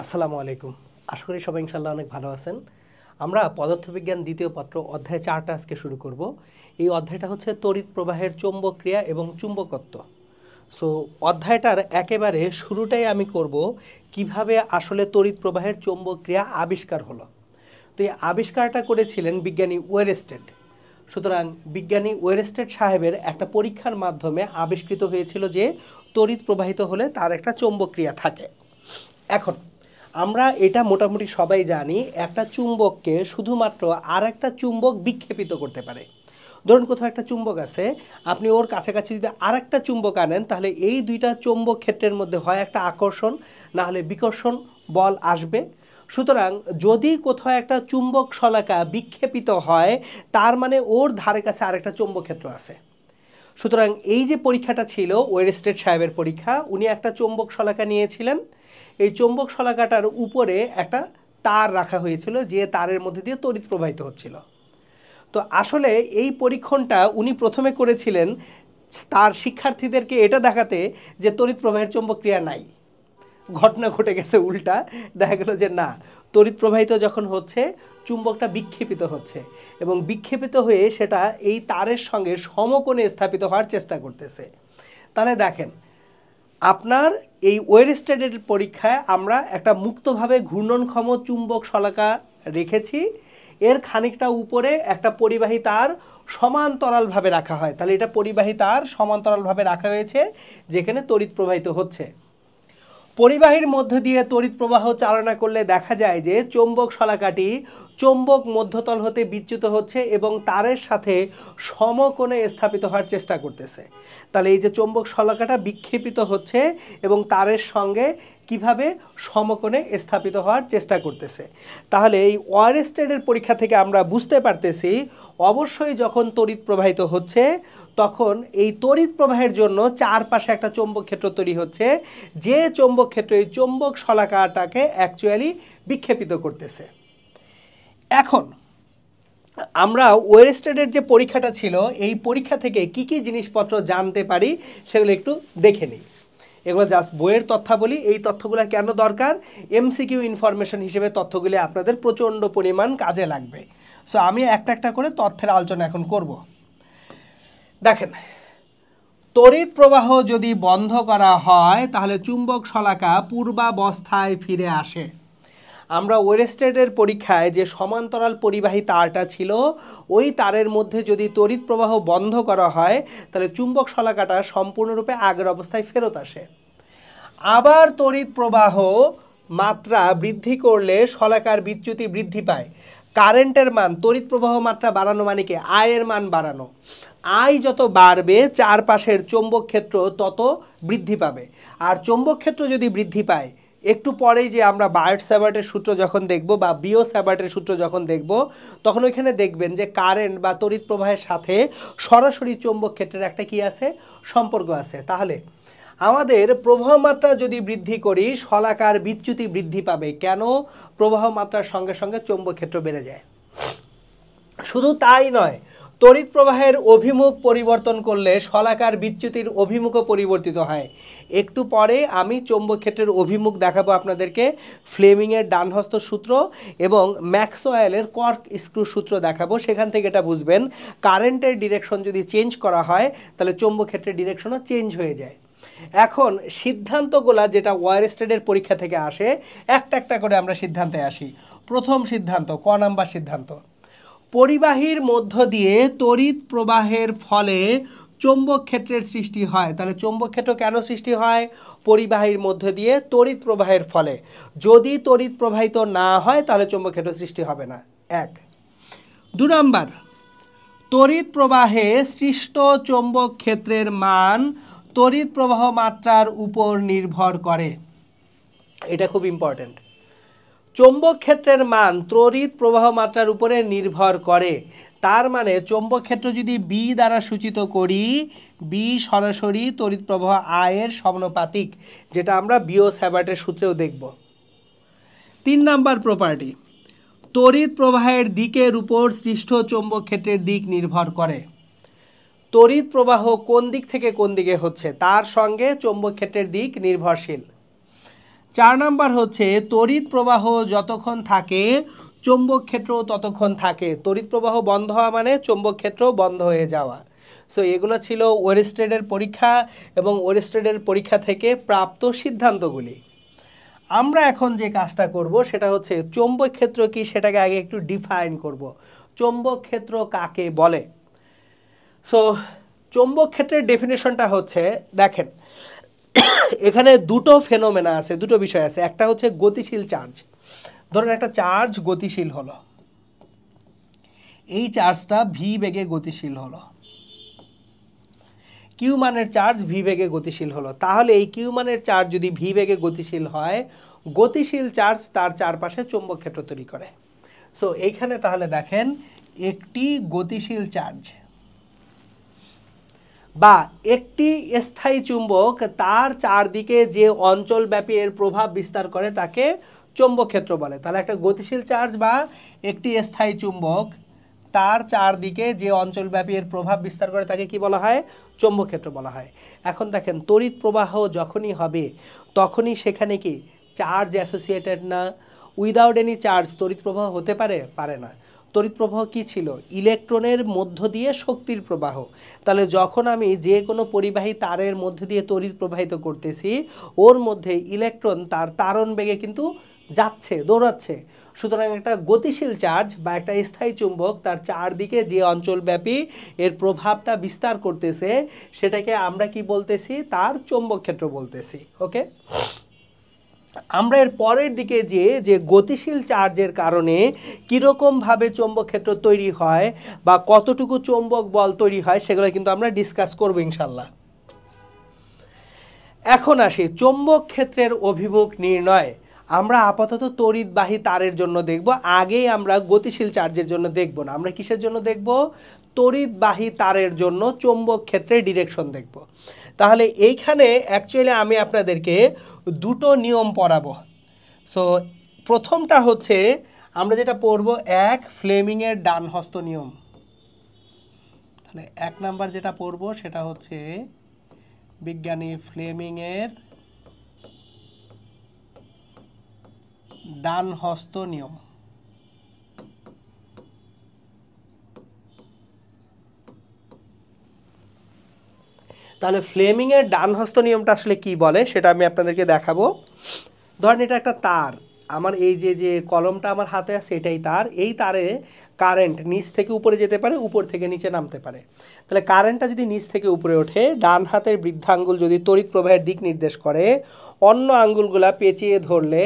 আসসালামু আলাইকুম। আশা করি সবাই ইনশাআল্লাহ অনেক ভালো আছেন। আমরা পদার্থবিজ্ঞান দ্বিতীয় পত্র অধ্যায় 4টা আজকে শুরু করব। এই অধ্যায়টা হচ্ছে তড়িৎ প্রবাহের চৌম্বক ক্রিয়া এবং চুম্বকত্ব। সো অধ্যায়টার একেবারে শুরুটাই আমি করব কিভাবে আসলে তড়িৎ প্রবাহের চৌম্বক ক্রিয়া আবিষ্কার হলো। তো এই আবিষ্কারটা করেছিলেন বিজ্ঞানী ওয়েরস্টেড। সুতরাং বিজ্ঞানী ওয়েরস্টেড সাহেবের একটা পরীক্ষার মাধ্যমে আবিষ্কৃত হয়েছিল যে তড়িৎ প্রবাহিত হলে তার একটা চৌম্বক ক্রিয়া থাকে। এখন আমরা এটা মোটামুটি সবাই জানি, একটা চুম্বককে শুধুমাত্র আর একটা চুম্বক বিক্ষেপিত করতে পারে। ধরুন কোথাও একটা চুম্বক আছে, আপনি ওর কাছাকাছি যদি আর একটা চুম্বক আনেন, তাহলে এই দুইটা চৌম্বক ক্ষেত্রের মধ্যে হয় একটা আকর্ষণ, না হলে বিকর্ষণ বল আসবে। সুতরাং যদি কোথাও একটা চুম্বক শলাকা বিক্ষেপিত হয়, তার মানে ওর ধারে কাছে আরেকটা চৌম্বক ক্ষেত্র আছে। সুতরাং এই যে পরীক্ষাটা ছিল ওয়েরস্টেড সাহেবের পরীক্ষা, উনি একটা চৌম্বক শলাকা নিয়েছিলেন। এই চৌম্বক শলাকাটার উপরে একটা তার রাখা হয়েছিল, যে তারের মধ্যে দিয়ে তড়িৎ প্রবাহিত হচ্ছিল। তো আসলে এই পরীক্ষণটা উনি প্রথমে করেছিলেন তার শিক্ষার্থীদেরকে এটা দেখাতে যে তড়িৎ প্রবাহের চৌম্বক ক্রিয়া নাই। ঘটনা ঘটে গেছে উল্টা, দেখা গেল যে না, তড়িৎ প্রবাহিত যখন হচ্ছে চুম্বকটা বিক্ষেপিত হচ্ছে এবং বিক্ষেপিত হয়ে সেটা এই তারের সঙ্গে সমকোণে স্থাপিত হওয়ার চেষ্টা করতেছে। তাহলে দেখেন, আপনার এই ওয়েরস্টেডের পরীক্ষায় আমরা একটা মুক্তভাবে ঘূর্ণনক্ষম চুম্বক শলাকা রেখেছি, এর খানিকটা উপরে একটা পরিবাহী তার সমান্তরালভাবে রাখা হয়। তাহলে এটা পরিবাহী তার সমান্তরালভাবে রাখা হয়েছে, যেখানে তড়িৎ প্রবাহিত হচ্ছে। পরিবাহীর মধ্য দিয়ে তড়িৎ প্রবাহ চালনা করলে দেখা যায় যে চৌম্বক শলাকাটি চৌম্বক মধ্যতল হতে বিচ্যুত হচ্ছে এবং তারের সাথে সমকোণে স্থাপিত হওয়ার চেষ্টা করতেছে। তাহলে এই যে চৌম্বক শলাকাটা বিক্ষেপিত হচ্ছে এবং তারের সঙ্গে কিভাবে সমকোণে স্থাপিত হওয়ার চেষ্টা করতেছে। তাহলে এই ওয়েরস্টেডের পরীক্ষা থেকে আমরা বুঝতে পারতেছি, অবশ্যই যখন তড়িৎ প্রবাহিত হচ্ছে তখন এই তড়িৎ প্রবাহের জন্য চারপাশে একটা চৌম্বক ক্ষেত্র তৈরি হচ্ছে, যে চৌম্বক ক্ষেত্র এই চৌম্বক শলাকাটাকে অ্যাকচুয়ালি বিক্ষেপিত করতেছে। এখন আমরা ওয়েরস্টেডের যে পরীক্ষাটা ছিল, এই পরীক্ষা থেকে কি কি জিনিসপত্র জানতে পারি সেগুলো একটু দেখে নিই। এগুলো জাস্ট বইয়ের তথ্যাবলী। এই তথ্যগুলো কেন দরকার? এমসিকিউ ইনফরমেশন হিসেবে তথ্যগুলি আপনাদের প্রচণ্ড পরিমাণ কাজে লাগবে। সো আমি একটা একটা করে তথ্যের আলোচনা এখন করব। দেখেন, তড়িৎ প্রবাহ যদি বন্ধ করা হয় তাহলে চুম্বক শলাকা পূর্বাবস্থায় ফিরে আসে। আমরা ওয়েরস্টেডের পরীক্ষায় যে সমান্তরাল পরিবাহী তারটা ছিল, ওই তারের মধ্যে যদি তড়িৎ প্রবাহ বন্ধ করা হয় তাহলে চুম্বক শলাকাটা সম্পূর্ণরূপে আগের অবস্থায় ফেরত আসে। আবার তড়িৎ প্রবাহ মাত্রা বৃদ্ধি করলে শলাকার বিচ্যুতি বৃদ্ধি পায়। কারেন্টের মান, তড়িৎ প্রবাহ মাত্রা বাড়ানো মানে কি? আয়ের মান বাড়ানো। আয় যত বাড়বে চারপাশের চৌম্বক ক্ষেত্র তত বৃদ্ধি পাবে। আর চৌম্বক ক্ষেত্র যদি বৃদ্ধি পায়, একটু পরেই যে আমরা বায়ট স্যাভার্টের সূত্র যখন দেখব বা বিও স্যাভার্টের সূত্র যখন দেখব, তখন ওইখানে দেখবেন যে কারেন্ট বা তড়িৎ প্রবাহের সাথে সরাসরি চৌম্বক ক্ষেত্রের একটা কি আছে? সম্পর্ক আছে। তাহলে আমাদের প্রবাহ মাত্রা যদি বৃদ্ধি করি, শলাকার বিচ্যুতি বৃদ্ধি পাবে। কেন? প্রবাহ মাত্রার সঙ্গে সঙ্গে চৌম্বক ক্ষেত্র বেড়ে যায়। শুধু তাই নয়, তড়িৎ প্রবাহের অভিমুখ পরিবর্তন করলে শলাকার বিচ্যুতির অভিমুখও পরিবর্তিত হয়। একটু পরে আমি চৌম্বক ক্ষেত্রের অভিমুখ দেখাবো আপনাদেরকে। ফ্লেমিংয়ের ডানহস্ত সূত্র এবং ম্যাক্সওয়েলের কর্ক স্ক্রু সূত্র দেখাবো। সেখান থেকে এটা বুঝবেন, কারেন্টের ডিরেকশন যদি চেঞ্জ করা হয় তাহলে চৌম্বক ক্ষেত্রের ডিরেকশনও চেঞ্জ হয়ে যায়। এখন সিদ্ধান্তগুলা যেটা ওয়েরস্টেডের পরীক্ষা থেকে আসে, একটা একটা করে আমরা সিদ্ধান্তে আসি। প্রথম সিদ্ধান্ত, ক নাম্বার সিদ্ধান্ত, পরিবাহীর মধ্য দিয়ে তড়িৎ প্রবাহের ফলে চৌম্বক ক্ষেত্রের সৃষ্টি হয়। তাহলে চৌম্বক ক্ষেত্র কেন সৃষ্টি হয়? পরিবাহীর মধ্য দিয়ে তড়িৎ প্রবাহের ফলে। যদি তড়িৎ প্রবাহিত না হয় তাহলে চৌম্বক ক্ষেত্র সৃষ্টি হবে না। এক। দু নাম্বার, তড়িৎ প্রবাহে সৃষ্ট চৌম্বক ক্ষেত্রের মান তড়িৎ প্রবাহ মাত্রার উপর নির্ভর করে। এটা খুব ইম্পর্ট্যান্ট। চৌম্বক ক্ষেত্রের মান তড়িৎ প্রবাহ মাত্রার উপরে নির্ভর করে। তার মানে চৌম্বক ক্ষেত্র যদি বি দ্বারা সূচিত করি, বি সরাসরি তড়িৎ প্রবাহ আয়ের সমানুপাতিক, যেটা আমরা বিও স্যাভার্টের সূত্রেও দেখব। 3 নাম্বার প্রপার্টি, তড়িৎ প্রবাহের দিকের উপর সৃষ্ট চৌম্বক ক্ষেত্রের দিক নির্ভর করে। তড়িৎ প্রবাহ কোন দিক থেকে কোন দিকে হচ্ছে তার সঙ্গে চৌম্বক ক্ষেত্রের দিক নির্ভরশীল। 4 নাম্বার হচ্ছে তড়িৎ প্রবাহ যতক্ষণ থাকে চৌম্বক ক্ষেত্র ততক্ষণ থাকে। তড়িৎ প্রবাহ বন্ধ হওয়া মানে চৌম্বক ক্ষেত্র বন্ধ হয়ে যাওয়া। সো এগুলো ছিল ওয়েরস্টেডের পরীক্ষা এবং ওয়েরস্টেডের পরীক্ষা থেকে প্রাপ্ত সিদ্ধান্তগুলি। আমরা এখন যে কাজটা করব সেটা হচ্ছে চৌম্বক ক্ষেত্র কি সেটাকে আগে একটু ডিফাইন করব। চৌম্বক ক্ষেত্র কাকে বলে? সো চৌম্বক ক্ষেত্রের ডেফিনেশনটা হচ্ছে, দেখেন এখানে দুটো ফেনোমেনা আছে, দুটো বিষয় আছে। একটা হচ্ছে গতিশীল চার্জ। ধরুন একটা চার্জ গতিশীল হলো, এই চার্জটা ভি বেগে গতিশীল হলো, কিউ মানের চার্জ ভি বেগে গতিশীল হলো। তাহলে এই কিউ মানের চার্জ যদি ভি বেগে গতিশীল হয়, গতিশীল চার্জ তার চারপাশে চৌম্বক ক্ষেত্র তৈরি করে। সো এইখানে তাহলে দেখেন একটি গতিশীল চার্জ বা একটি স্থায়ী চুম্বক তার চারদিকে যে অঞ্চলব্যাপী এর প্রভাব বিস্তার করে তাকে চৌম্বক ক্ষেত্র বলে। তাহলে একটা গতিশীল চার্জ বা একটি স্থায়ী চুম্বক তার চারদিকে যে অঞ্চলব্যাপী এর প্রভাব বিস্তার করে তাকে কি বলা হয়? চৌম্বক ক্ষেত্র বলা হয়। এখন দেখেন তড়িৎ প্রবাহ যখনই হবে তখনই সেখানে কি চার্জ অ্যাসোসিয়েটেড না? উইদাউট এনি চার্জ তড়িৎ প্রবাহ হতে পারে? পারে না। তড়িৎ প্রবাহ কি ছিল? ইলেকট্রনের মধ্য দিয়ে শক্তির প্রবাহ। তাহলে যখন আমি যে কোনো পরিবাহী তারের মধ্য দিয়ে তড়িৎ প্রবাহিত করতেছি, ওর মধ্যে ইলেকট্রন তার তারণ বেগে কিন্তু যাচ্ছে, দৌড়াচ্ছে। সুতরাং একটা গতিশীল চার্জ বা একটা স্থায়ী চুম্বক তার চারদিকে যে অঞ্চলব্যাপী এর প্রভাবটা বিস্তার করতেছে সেটাকে আমরা কি বলতেছি? তার চৌম্বক ক্ষেত্র বলতেছি। ওকে, আমরা এর পরের দিকে যে গতিশীল চার্জের কারণে কীরকমভাবে চৌম্বক ক্ষেত্র তৈরি হয় বা কতটুকু চৌম্বক বল তৈরি হয় সেগুলো কিন্তু আমরা ডিসকাস করব ইনশাল্লাহ। এখন আসি চৌম্বক ক্ষেত্রের অভিমুখ নির্ণয়। আমরা আপাতত তড়িৎবাহী তারের জন্য দেখব, আগেই আমরা গতিশীল চার্জের জন্য দেখব না। আমরা কিসের জন্য দেখব? তড়িৎবাহী তারের জন্য চৌম্বক ক্ষেত্রের ডিরেকশন দেখব। তাহলে এইখানে অ্যাকচুয়ালি আমি আপনাদেরকে দুটো নিয়ম পড়াবো। সো প্রথমটা হচ্ছে আমরা যেটা পড়ব ফ্লেমিংয়ের ডান হস্ত নিয়ম। তাহলে 1 নাম্বার যেটা পড়ব সেটা হচ্ছে বিজ্ঞানী ফ্লেমিংয়ের ডান হস্ত নিয়ম। তাহলে ফ্লেমিংয়ের ডান হস্ত নিয়মটা আসলে কি বলে সেটা আমি আপনাদেরকে দেখাবো। ধরেন এটা একটা তার, আমার এই যে কলমটা আমার হাতে আছে এটাই তার। এই তারে কারেন্ট নিচ থেকে উপরে যেতে পারে, উপর থেকে নিচে নামতে পারে। তাহলে কারেন্টটা যদি নিচ থেকে উপরে ওঠে, ডান হাতের বৃদ্ধাঙ্গুল যদি তড়িৎ প্রবাহের দিক নির্দেশ করে, অন্য আঙ্গুলগুলা পেঁচিয়ে ধরলে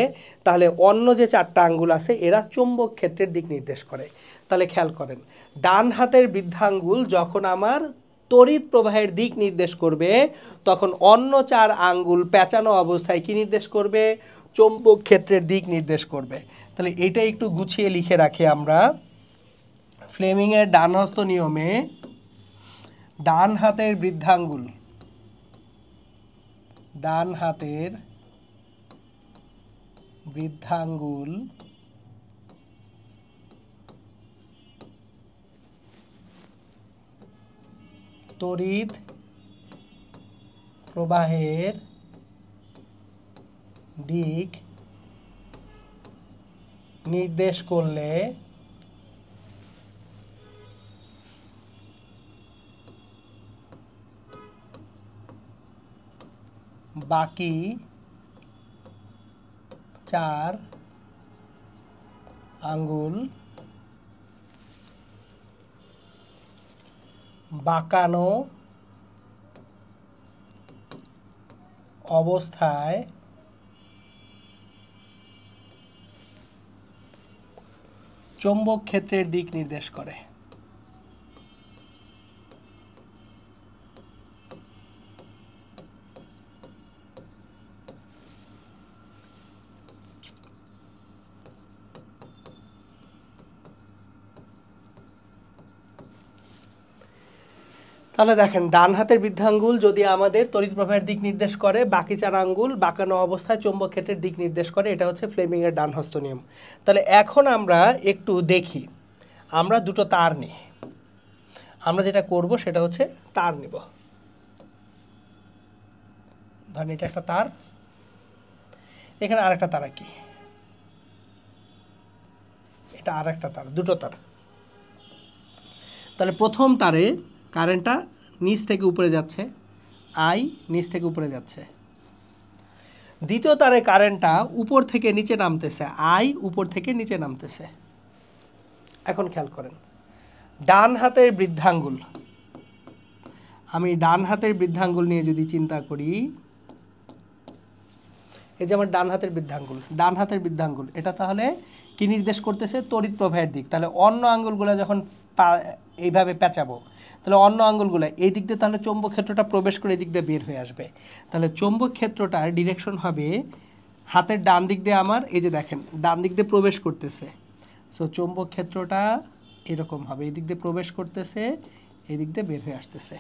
তাহলে অন্য যে 4টা আঙ্গুল আছে এরা চৌম্বক ক্ষেত্রের দিক নির্দেশ করে। তাহলে খেয়াল করেন, ডান হাতের বৃদ্ধাঙ্গুল যখন আমার তড়িৎ প্রবাহের দিক নির্দেশ করবে তখন অন্য 4 আঙ্গুল পেঁচানো অবস্থায় কি নির্দেশ করবে? চৌম্বক ক্ষেত্রের দিক নির্দেশ করবে। তাহলে এটা একটু গুছিয়ে লিখে রাখি আমরা। ফ্লেমিংয়ের ডান হস্ত নিয়মে ডান হাতের বৃদ্ধাঙ্গুল তড়িৎ প্রবাহের দিক নির্দেশ করলে বাকি 4 আঙ্গুল বাঁকানো অবস্থায় চৌম্বক ক্ষেত্রের দিক নির্দেশ করে। তাহলে দেখেন ডান হাতের বৃদ্ধাঙ্গুল যদি আমাদের তড়িৎ প্রবাহের দিক নির্দেশ করে, বাকি 4 আঙ্গুল বাঁকানো অবস্থায় চৌম্বক ক্ষেত্রের দিক নির্দেশ করে। এটা হচ্ছে ফ্লেমিংয়ের ডান হস্ত নিয়ম। তাহলে এখন আমরা একটু দেখি, আমরা দুটো তার নিই। আমরা যেটা করব সেটা হচ্ছে তার নিব। ধরেন এটা একটা তার, এখানে আরেকটা তারা কি, এটা আরেকটা তার, দুটো তার। তাহলে প্রথম তারে কারেন্টটা নিচ থেকে উপরে যাচ্ছে, আই নিচ থেকে উপরে যাচ্ছে। দ্বিতীয় তারে কারেন্টটা উপর থেকে নিচে নামতেছে, আই উপর থেকে নিচে নামতেছে। এখন খেয়াল করেন, ডান হাতের বৃদ্ধাঙ্গুল, আমি ডান হাতের বৃদ্ধাঙ্গুল নিয়ে যদি চিন্তা করি, এই যে আমার ডান হাতের বৃদ্ধাঙ্গুল, ডান হাতের বৃদ্ধাঙ্গুল এটা তাহলে কি নির্দেশ করতেছে? তড়িৎ প্রবাহের দিক। তাহলে অন্য আঙ্গুলগুলো যখন এইভাবে পেঁচাবো, তাহলে অন্য আঙ্গুলগুলো এই দিক দিয়ে তাহলে চৌম্বক ক্ষেত্রটা প্রবেশ করে এই দিক দিয়ে বের হয়ে আসবে। তাহলে চৌম্বক ক্ষেত্রটার ডিরেকশন হবে হাতের ডান দিক দিয়ে, আমার এই যে দেখেন ডান দিক দিয়ে প্রবেশ করতেছে। সো চৌম্বক ক্ষেত্রটা এরকম হবে, এই দিক দিয়ে প্রবেশ করতেছে, এই দিক দিয়ে বের হয়ে আসতেছে,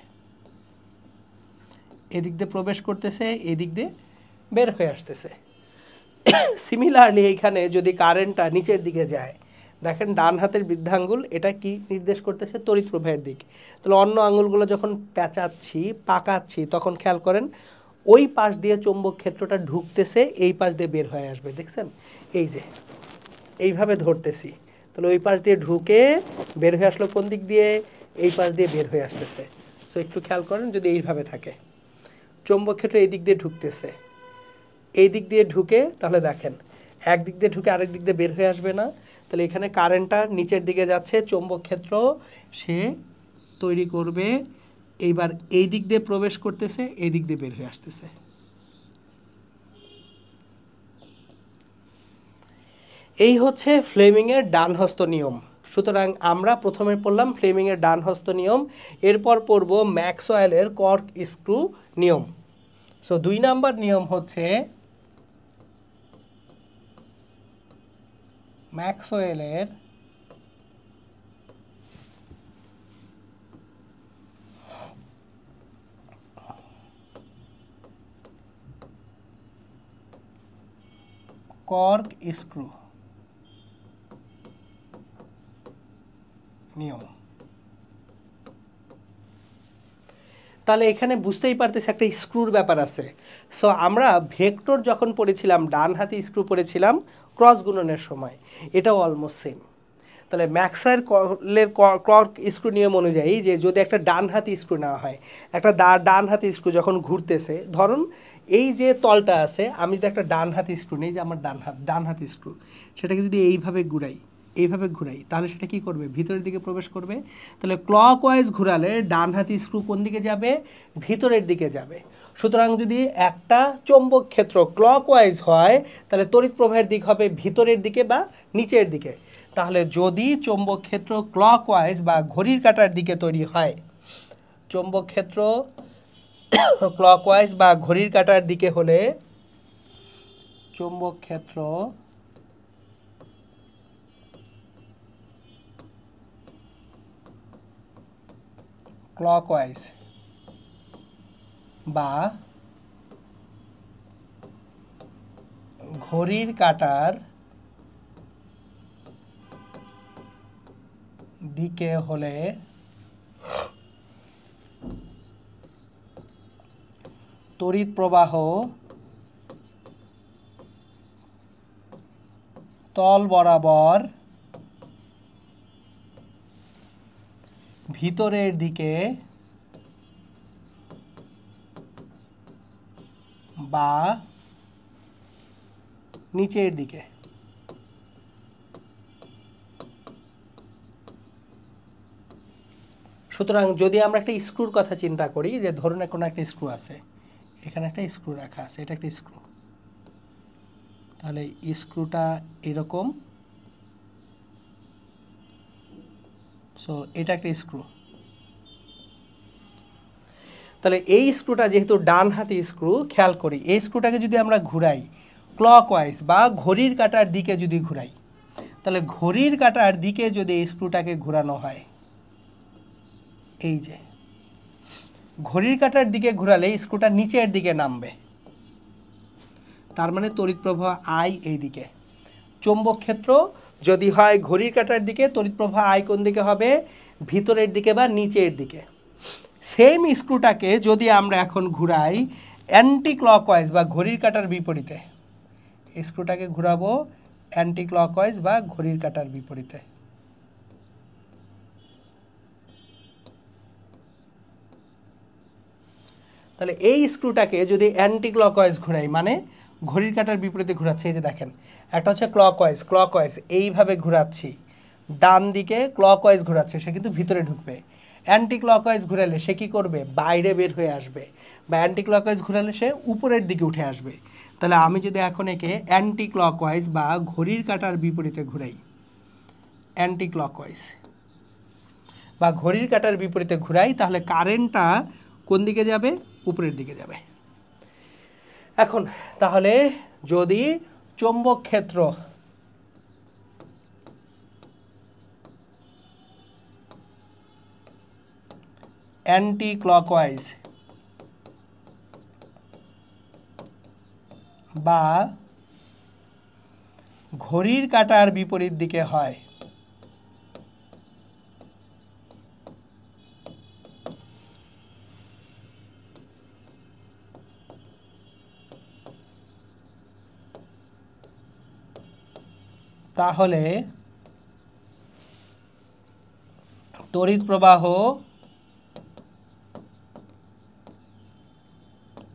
এদিক দিয়ে প্রবেশ করতেছে, এদিক দিয়ে বের হয়ে আসতেছে। সিমিলারলি এইখানে যদি কারেন্টটা নিচের দিকে যায়, দেখেন ডান হাতের বৃদ্ধাঙ্গুল এটা কি নির্দেশ করতেছে? তড়িৎ প্রবাহের দিক। তাহলে অন্য আঙ্গুলগুলো যখন পেঁচাচ্ছি, পাকাচ্ছি, তখন খেয়াল করেন ওই পাশ দিয়ে চৌম্বক ক্ষেত্রটা ঢুকতেছে, এই পাশ দিয়ে বের হয়ে আসবে। দেখছেন এই যে এইভাবে ধরতেছি, তাহলে ওই পাশ দিয়ে ঢুকে বের হয়ে আসলো কোন দিক দিয়ে? এই পাশ দিয়ে বের হয়ে আসতেছে। সো একটু খেয়াল করেন, যদি এইভাবে থাকে চৌম্বক ক্ষেত্র এই দিক দিয়ে ঢুকতেছে, এই দিক দিয়ে ঢুকে, তাহলে দেখেন এক দিক দিয়ে ঢুকে আরেক দিক দিয়ে বের হয়ে আসবে না? তাহলে এখানে কারেন্টটা নিচের দিকে যাচ্ছে, চৌম্বক ক্ষেত্র সে তৈরি করবে, এইবার এই দিক দিয়ে প্রবেশ করতেছে, এই দিক দিয়ে বের হয়ে আসতেছে। এই হচ্ছে ফ্লেমিংয়ের ডান হস্ত নিয়ম। সুতরাং আমরা প্রথমে পড়লাম ফ্লেমিংয়ের ডান হস্ত নিয়ম, এরপর পড়ব ম্যাক্সওয়েলের কর্ক স্ক্রু নিয়ম। সো 2 নাম্বার নিয়ম হচ্ছে ম্যাক্সওয়েলের কর্ক স্ক্রু নিয়ম। তাহলে এখানে বুঝতেই পারতেছি একটা স্ক্রুর ব্যাপার আছে। সো আমরা ভেক্টর যখন পড়েছিলাম, ডান হাতি স্ক্রু পড়েছিলাম ক্রস গুণনের সময়, এটাও অলমোস্ট সেম। তাহলে ম্যাক্সওয়েলের কর্ক স্ক্রু নিয়ম অনুযায়ী যে যদি একটা ডান হাতি স্ক্রু নেওয়া হয়, একটা ডান হাতি স্ক্রু যখন ঘুরতেছে, ধরুন এই যে তলটা আছে, আমি যদি একটা ডান হাতি স্ক্রু নিই, যে আমার ডান হাতি স্ক্রু, সেটাকে যদি এইভাবে ঘুরাই, তাহলে সেটা কি করবে? ভিতরের দিকে প্রবেশ করবে। তাহলে ক্লকওয়াইজ ঘুরালে ডান হাতি স্ক্রু কোন দিকে যাবে? ভিতরের দিকে যাবে। সুতরাং যদি একটা চৌম্বক ক্ষেত্র ক্লকওয়াইজ হয়, তাহলে তড়িৎ প্রবাহের দিক হবে ভিতরের দিকে বা নিচের দিকে। তাহলে যদি চৌম্বক ক্ষেত্র ক্লকওয়াইজ বা ঘড়ির কাঁটার দিকে তৈরি হয়, চৌম্বক ক্ষেত্র ক্লকওয়াইজ বা ঘড়ির কাঁটার দিকে হলে চৌম্বক ক্ষেত্র ক্লকওয়াইজ বা ঘড়ির কাঁটার দিকে হলে তড়িৎ প্রবাহ তল বরাবর ভিতরের দিকে বা নিচের দিকে। সুতরাং যদি আমরা একটা স্ক্রুর কথা চিন্তা করি, যে ধরুন কোনো একটা স্ক্রু আছে, এখানে একটা স্ক্রু রাখা আছে, এটা একটা স্ক্রু, তাহলে স্ক্রুটা এরকম, সো এটা একটা স্ক্রু। তাহলে এই স্ক্রুটা যেহেতু ডান হাতি স্ক্রু, খেয়াল করি এই স্ক্রুটাকে যদি আমরা ঘুরাই ক্লকওয়াইজ বা ঘড়ির কাঁটার দিকে যদি ঘুরাই, তাহলে ঘড়ির কাঁটার দিকে যদি এই স্ক্রুটাকে ঘোরানো হয়, এই যে ঘড়ির কাঁটার দিকে ঘোরালে স্ক্রুটা নিচের দিকে নামবে, তার মানে তড়িৎ প্রবাহ আই এই দিকে। চৌম্বক ক্ষেত্র যদি হয় ঘড়ির কাঁটার দিকে, তড়িৎ প্রবাহ আই কোন দিকে হবে? ভিতরের দিকে বা নিচের দিকে। সেম স্ক্রুটাকে যদি আমরা এখন ঘুরাই অ্যান্টি ক্লকওয়াইজ বা ঘড়ির কাঁটার বিপরীতে, স্ক্রুটাকে ঘোরাবো অ্যান্টি ক্লকওয়াইজ বা ঘড়ির কাঁটার বিপরীতে। তাহলে এই স্ক্রুটাকে যদি অ্যান্টি ক্লকওয়াইজ ঘোরাই মানে ঘড়ির কাঁটার বিপরীতে ঘোরাচ্ছি, এই যে দেখেন একটা হচ্ছে ক্লকওয়াইজ এইভাবে ঘোরাচ্ছি, ডান দিকে ক্লকওয়াইজ ঘোরাচ্ছে, সে কিন্তু ভিতরে ঢুকবে। অ্যান্টি ক্লকওয়াইজ ঘোরালে সে কী করবে, বাইরে বের হয়ে আসবে, বা অ্যান্টি ক্লকওয়াইজ ঘোরালে সে উপরের দিকে উঠে আসবে। তাহলে আমি যদি এখন একে অ্যান্টি ক্লকওয়াইজ বা ঘড়ির কাঁটার বিপরীতে ঘুরাই, অ্যান্টি ক্লকওয়াইজ বা ঘড়ির কাঁটার বিপরীতে ঘুরাই, তাহলে কারেন্টটা কোন দিকে যাবে, উপরের দিকে যাবে। এখন তাহলে যদি চৌম্বক ক্ষেত্র অ্যান্টি ক্লকওয়াইজ বা ঘড়ির কাঁটার বিপরীত দিকে হয়, তাহলে তড়িৎ প্রবাহ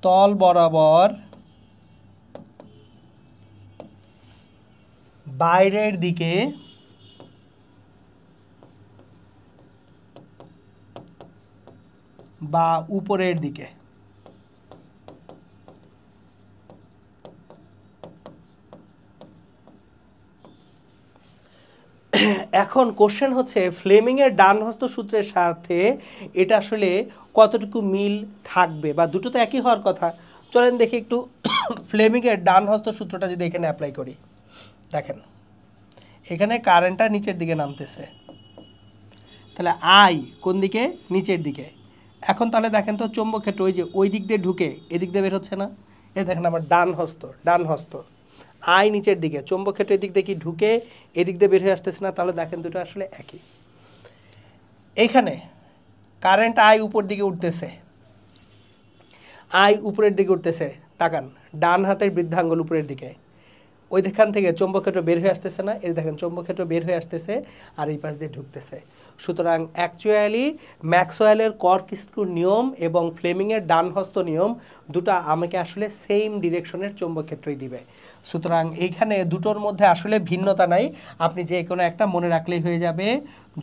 তল বরাবর বাইরের দিকে বা উপরের দিকে। এখন কোশ্চেন হচ্ছে ফ্লেমিংয়ের ডান হস্ত সূত্রের সাথে এটা আসলে কতটুকু মিল থাকবে, বা দুটো তো একই হওয়ার কথা। চলেন দেখি একটু ফ্লেমিংয়ের ডান হস্ত সূত্রটা যদি এখানে অ্যাপ্লাই করি। দেখেন এখানে কারেন্টটা নিচের দিকে নামতেছে, তাহলে আই কোন দিকে, নিচের দিকে। এখন তাহলে দেখেন তো চৌম্বক ক্ষেত্র ওই যে ওই দিক দিয়ে ঢুকে এদিক দিয়ে বের হচ্ছে না, এই দেখেন আমার ডান হস্ত আই নিচের দিকে, চৌম্বক ক্ষেত্র এদিক দিয়ে কি ঢুকে এদিক দিয়ে বের হয়ে আসতেছে না, তাহলে দেখেন দুটো আসলে একই। এইখানে কারেন্ট আই উপর দিকে উঠতেছে, আই উপরের দিকে উঠতেছে, তাকান ডান হাতের বৃদ্ধাঙ্গুল উপরের দিকে, ওই দেখান থেকে চৌম্বক ক্ষেত্র বের হয়ে আসতেছে না, এই দেখেন চৌম্বক ক্ষেত্র বের হয়ে আসতেছে আর এই পাশ দিয়ে ঢুকতেছে। সুতরাং অ্যাকচুয়ালি ম্যাক্সওয়েলের কর্ক স্ক্রু নিয়ম এবং ফ্লেমিংয়ের ডান হস্ত নিয়ম দুটো আমাকে আসলে সেম ডিরেকশনের চৌম্বক ক্ষেত্রই দিবে। সুতরাং এইখানে দুটোর মধ্যে আসলে ভিন্নতা নাই, আপনি যে কোনো একটা মনে রাখলেই হয়ে যাবে।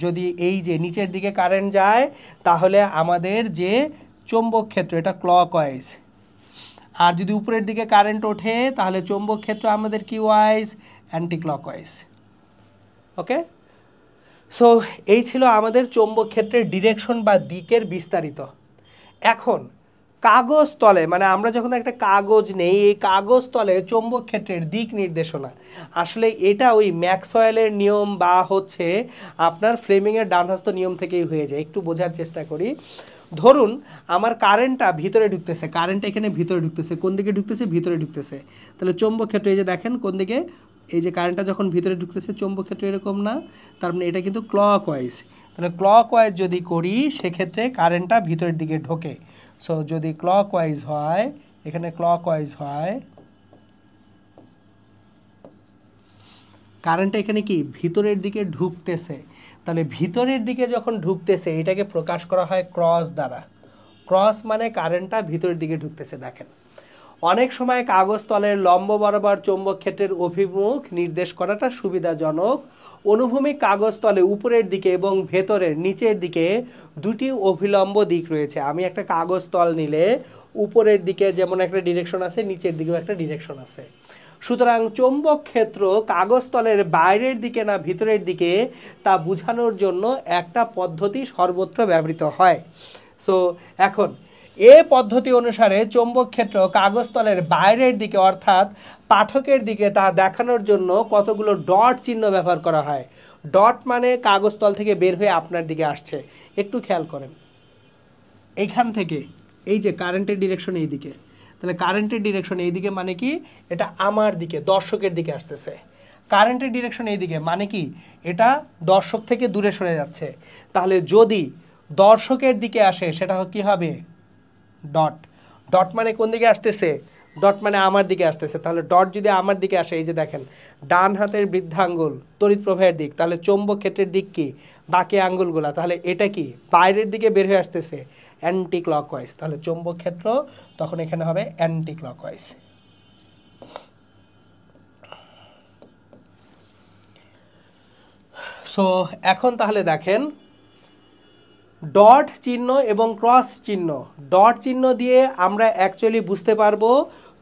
যদি এই যে নিচের দিকে কারেন্ট যায় তাহলে আমাদের যে চৌম্বক ক্ষেত্র এটা ক্লকওয়াইজ, আর যদি উপরের দিকে কারেন্ট ওঠে তাহলে চৌম্বক ক্ষেত্র আমাদের কি ওয়াইজ, অ্যান্টি ক্লকওয়াইজ। ওকে, সো এই ছিল আমাদের চৌম্বক ক্ষেত্রের ডিরেকশন বা দিকের বিস্তারিত। এখন কাগজ তলে মানে আমরা যখন একটা কাগজ নেই, এই কাগজ তলে চৌম্বক ক্ষেত্রের দিক নির্দেশনা আসলে এটা ওই ম্যাক্সওয়েলের নিয়ম বা হচ্ছে আপনার ফ্লেমিংয়ের ডানহস্ত নিয়ম থেকেই হয়ে যায়। একটু বোঝার চেষ্টা করি। ধরুন আমার কারেন্টটা ভিতরে ঢুকতেছে, কারেন্টটা এখানে ভিতরে ঢুকতেছে, কোন দিকে ঢুকতেছে, ভিতরে ঢুকতেছে। তাহলে চৌম্বক ক্ষেত্র এই যে দেখেন কোন দিকে, এই যে কারেন্টটা যখন ভিতরে ঢুকতেছে চৌম্বক ক্ষেত্র এরকম না, তার মানে এটা কিন্তু ক্লকওয়াইজ। তাহলে ক্লকওয়াইজ যদি করি সেক্ষেত্রে কারেন্টটা ভিতরের দিকে ঢোকে। সো যদি ক্লকওয়াইজ হয়, এখানে ক্লকওয়াইজ হয়, কারেন্টটা এখানে কি ভিতরের দিকে ঢুকতেছে। তাহলে ভিতরের দিকে যখন ঢুকতেছে এটাকে প্রকাশ করা হয় ক্রস দ্বারা। ক্রস মানে কারেন্টটা ভিতরের দিকে ঢুকতেছে। দেখেন অনেক সময় কাগজ তলের লম্ব বরাবর চৌম্বক ক্ষেত্রের অভিমুখ নির্দেশ করাটা সুবিধাজনক। অনুভূমিক কাগজ তলে উপরের দিকে এবং ভেতরের নিচের দিকে দুটি অভিলম্ব দিক রয়েছে। আমি একটা কাগজ তল নিলে উপরের দিকে যেমন একটা ডিরেকশন আছে, নিচের দিকেও একটা ডিরেকশন আছে। সুতরাং চৌম্বক ক্ষেত্র কাগজ তলের বাইরের দিকে না ভিতরের দিকে তা বোঝানোর জন্য একটা পদ্ধতি সর্বত্র ব্যবহৃত হয়। সো এখন এ পদ্ধতি অনুসারে চৌম্বক ক্ষেত্র কাগজ তলের বাইরের দিকে অর্থাৎ পাঠকের দিকে তা দেখানোর জন্য কতগুলো ডট চিহ্ন ব্যবহার করা হয়। ডট মানে কাগজ তল থেকে বের হয়ে আপনার দিকে আসছে। একটু খেয়াল করেন, এইখান থেকে এই যে কারেন্টের ডিরেকশন এই দিকে, তাহলে কারেন্টের ডিরেকশন এই দিকে মানে কি, এটা আমার দিকে দর্শকের দিকে আসতেছে। কারেন্টের ডিরেকশন এই দিকে মানে কি, এটা দর্শক থেকে দূরে সরে যাচ্ছে। তাহলে যদি দর্শকের দিকে আসে সেটা কি হবে, ডট। ডট মানে কোন দিকে আসতেছে, ডট মানে আমার দিকে আসতেছে, তাহলে ডট যদি আমার দিকে আসে, এই যে দেখেন ডান হাতের বৃদ্ধাঙ্গুল তড়িৎ প্রবাহের দিক, তাহলে চৌম্বক ক্ষেত্রের দিক কি, বাকি আঙ্গুলগুলা, তাহলে এটা কি বাইরের দিকে বের হয়ে আসতেছে অ্যান্টি ক্লকওয়াইজ, তাহলে চৌম্বক ক্ষেত্র তখন এখানে হবে অ্যান্টি ক্লকওয়াইজ। সো এখন তাহলে দেখেন ডট চিহ্ন এবং ক্রস চিহ্ন, ডট চিহ্ন দিয়ে আমরা অ্যাকচুয়ালি বুঝতে পারবো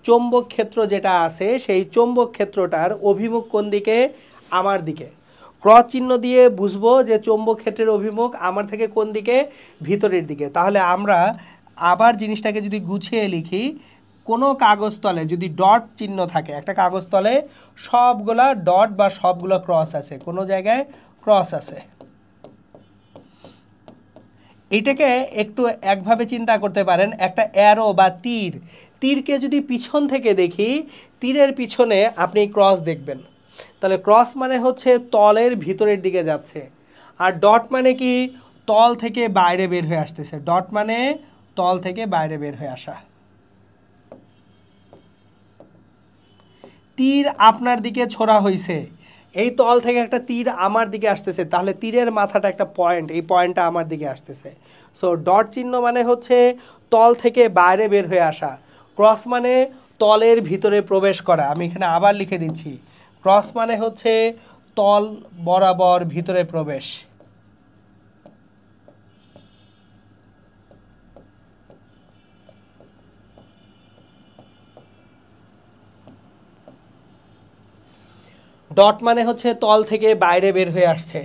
চৌম্বক ক্ষেত্র যেটা আছে সেই চৌম্বক ক্ষেত্রটার অভিমুখ কোন দিকে, আমার দিকে। ক্রস চিহ্ন দিয়ে বুঝবো যে চৌম্বক ক্ষেত্রের অভিমুখ আমার থেকে কোন দিকে, ভিতরের দিকে। তাহলে আমরা আবার জিনিসটাকে যদি গুছিয়ে লিখি, কোনো কাগজ তলে যদি ডট চিহ্ন থাকে, একটা কাগজ তলে সবগুলা ডট বা সবগুলো ক্রস আছে, কোনো জায়গায় ক্রস আছে, এটাকে একটু একভাবে চিন্তা করতে পারেন, একটা অ্যারো বা তীর, তীরকে যদি পিছন থেকে দেখি, তীরের পিছনে আপনি ক্রস দেখবেন, তাহলে ক্রস মানে হচ্ছে তলের ভিতরের দিকে যাচ্ছে, আর ডট মানে কি, তল থেকে বাইরে বের হয়ে আসতেছে, ডট মানে তল থেকে বাইরে বের হয়ে আসা। তীর আপনার দিকে ছোড়া হয়েছে, এই তল থেকে একটা তীর আমার দিকে আসতেছে, তাহলে তীরের মাথাটা একটা পয়েন্ট, এই পয়েন্টটা আমার দিকে আসতেছে। সো ডট চিহ্ন মানে হচ্ছে তল থেকে বাইরে বের হয়ে আসা, ক্রস মানে তলের ভিতরে প্রবেশ করা। আমি এখানে আবার লিখে দিচ্ছি, ক্রস মানে হচ্ছে তল বরাবর ভিতরে প্রবেশ। ডট মানে হচ্ছে তল থেকে বাইরে বের হয়ে আসছে।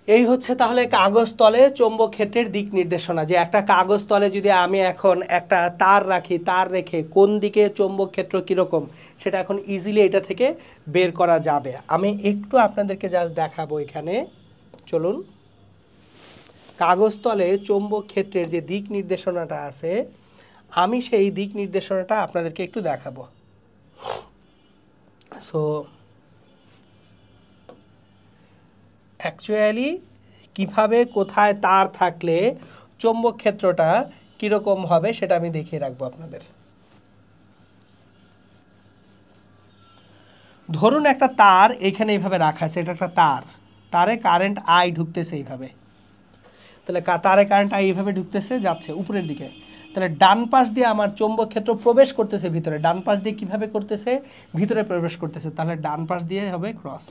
এই হচ্ছে তাহলে কাগজ তলে চৌম্বক ক্ষেত্রের দিক নির্দেশনা, যে একটা কাগজ তলে যদি আমি এখন একটা তার রাখি, তার রেখে কোন দিকে চৌম্বক ক্ষেত্র কীরকম সেটা এখন ইজিলি এটা থেকে বের করা যাবে। আমি একটু আপনাদেরকে জাস্ট দেখাবো এখানে, চলুন। কাগজ তলে চৌম্বক ক্ষেত্রের যে দিক নির্দেশনাটা আছে, আমি সেই দিক নির্দেশনাটা আপনাদেরকে একটু দেখাবো। সো অ্যাকচুয়ালি কিভাবে কোথায় তার থাকলে চৌম্বক ক্ষেত্রটা কীরকম হবে সেটা আমি দেখিয়ে রাখবো আপনাদের। ধরুন একটা তার এখানে এইভাবে রাখা আছে, এটা একটা তার, তারে কারেন্ট আই ঢুকতেছে এইভাবে, তাহলে তারে কারেন্ট আই এইভাবে ঢুকতেছে, যাচ্ছে উপরের দিকে, তাহলে ডান পাশ দিয়ে আমার চৌম্বক ক্ষেত্র প্রবেশ করতেছে ভিতরে, ডান পাশ দিয়ে কিভাবে করতেছে, ভিতরে প্রবেশ করতেছে, তাহলে ডান পাশ দিয়ে হবে ক্রস,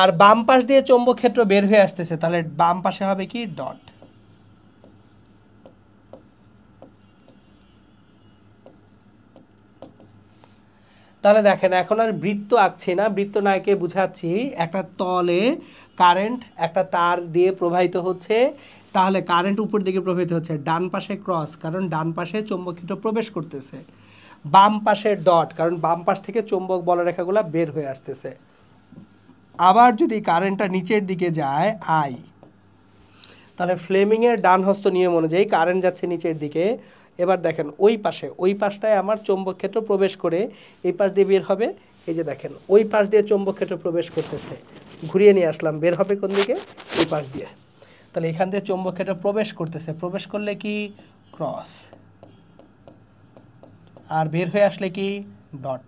আর বাম পাশ দিয়ে চৌম্বক ক্ষেত্র বের হয়ে আসতেছে, তাহলে বাম পাশে হবে কি, ডট। তাহলে দেখেন এখন আর বৃত্ত আঁকছি না, বৃত্ত না এঁকে বুঝাচ্ছি একটা তলে কারেন্ট একটা তার দিয়ে প্রবাহিত হচ্ছে, তাহলে কারেন্ট উপর দিকে প্রবাহিত হচ্ছে, ডান পাশে ক্রস কারণ ডান পাশে চৌম্বক ক্ষেত্র প্রবেশ করতেছে, বাম পাশে ডট কারণ বাম পাশ থেকে চৌম্বক বলরেখাগুলো বের হয়ে আসতেছে। আবার যদি কারেন্টটা নিচের দিকে যায় আই, তাহলে ফ্লেমিংয়ের ডান হস্ত নিয়ম অনুযায়ী কারেন্ট যাচ্ছে নিচের দিকে, এবার দেখেন ওই পাশটায় আমার চৌম্বক ক্ষেত্র প্রবেশ করে এই পাশ দিয়ে বের হবে, এই যে দেখেন ওই পাশ দিয়ে চৌম্বক ক্ষেত্র প্রবেশ করতেছে, ঘুরিয়ে নিয়ে আসলাম, বের হবে কোন দিকে, এই পাশ দিয়ে, তাহলে এখান দিয়ে চৌম্বক ক্ষেত্র প্রবেশ করতেছে, প্রবেশ করলে কি ক্রস, আর বের হয়ে আসলে কি ডট।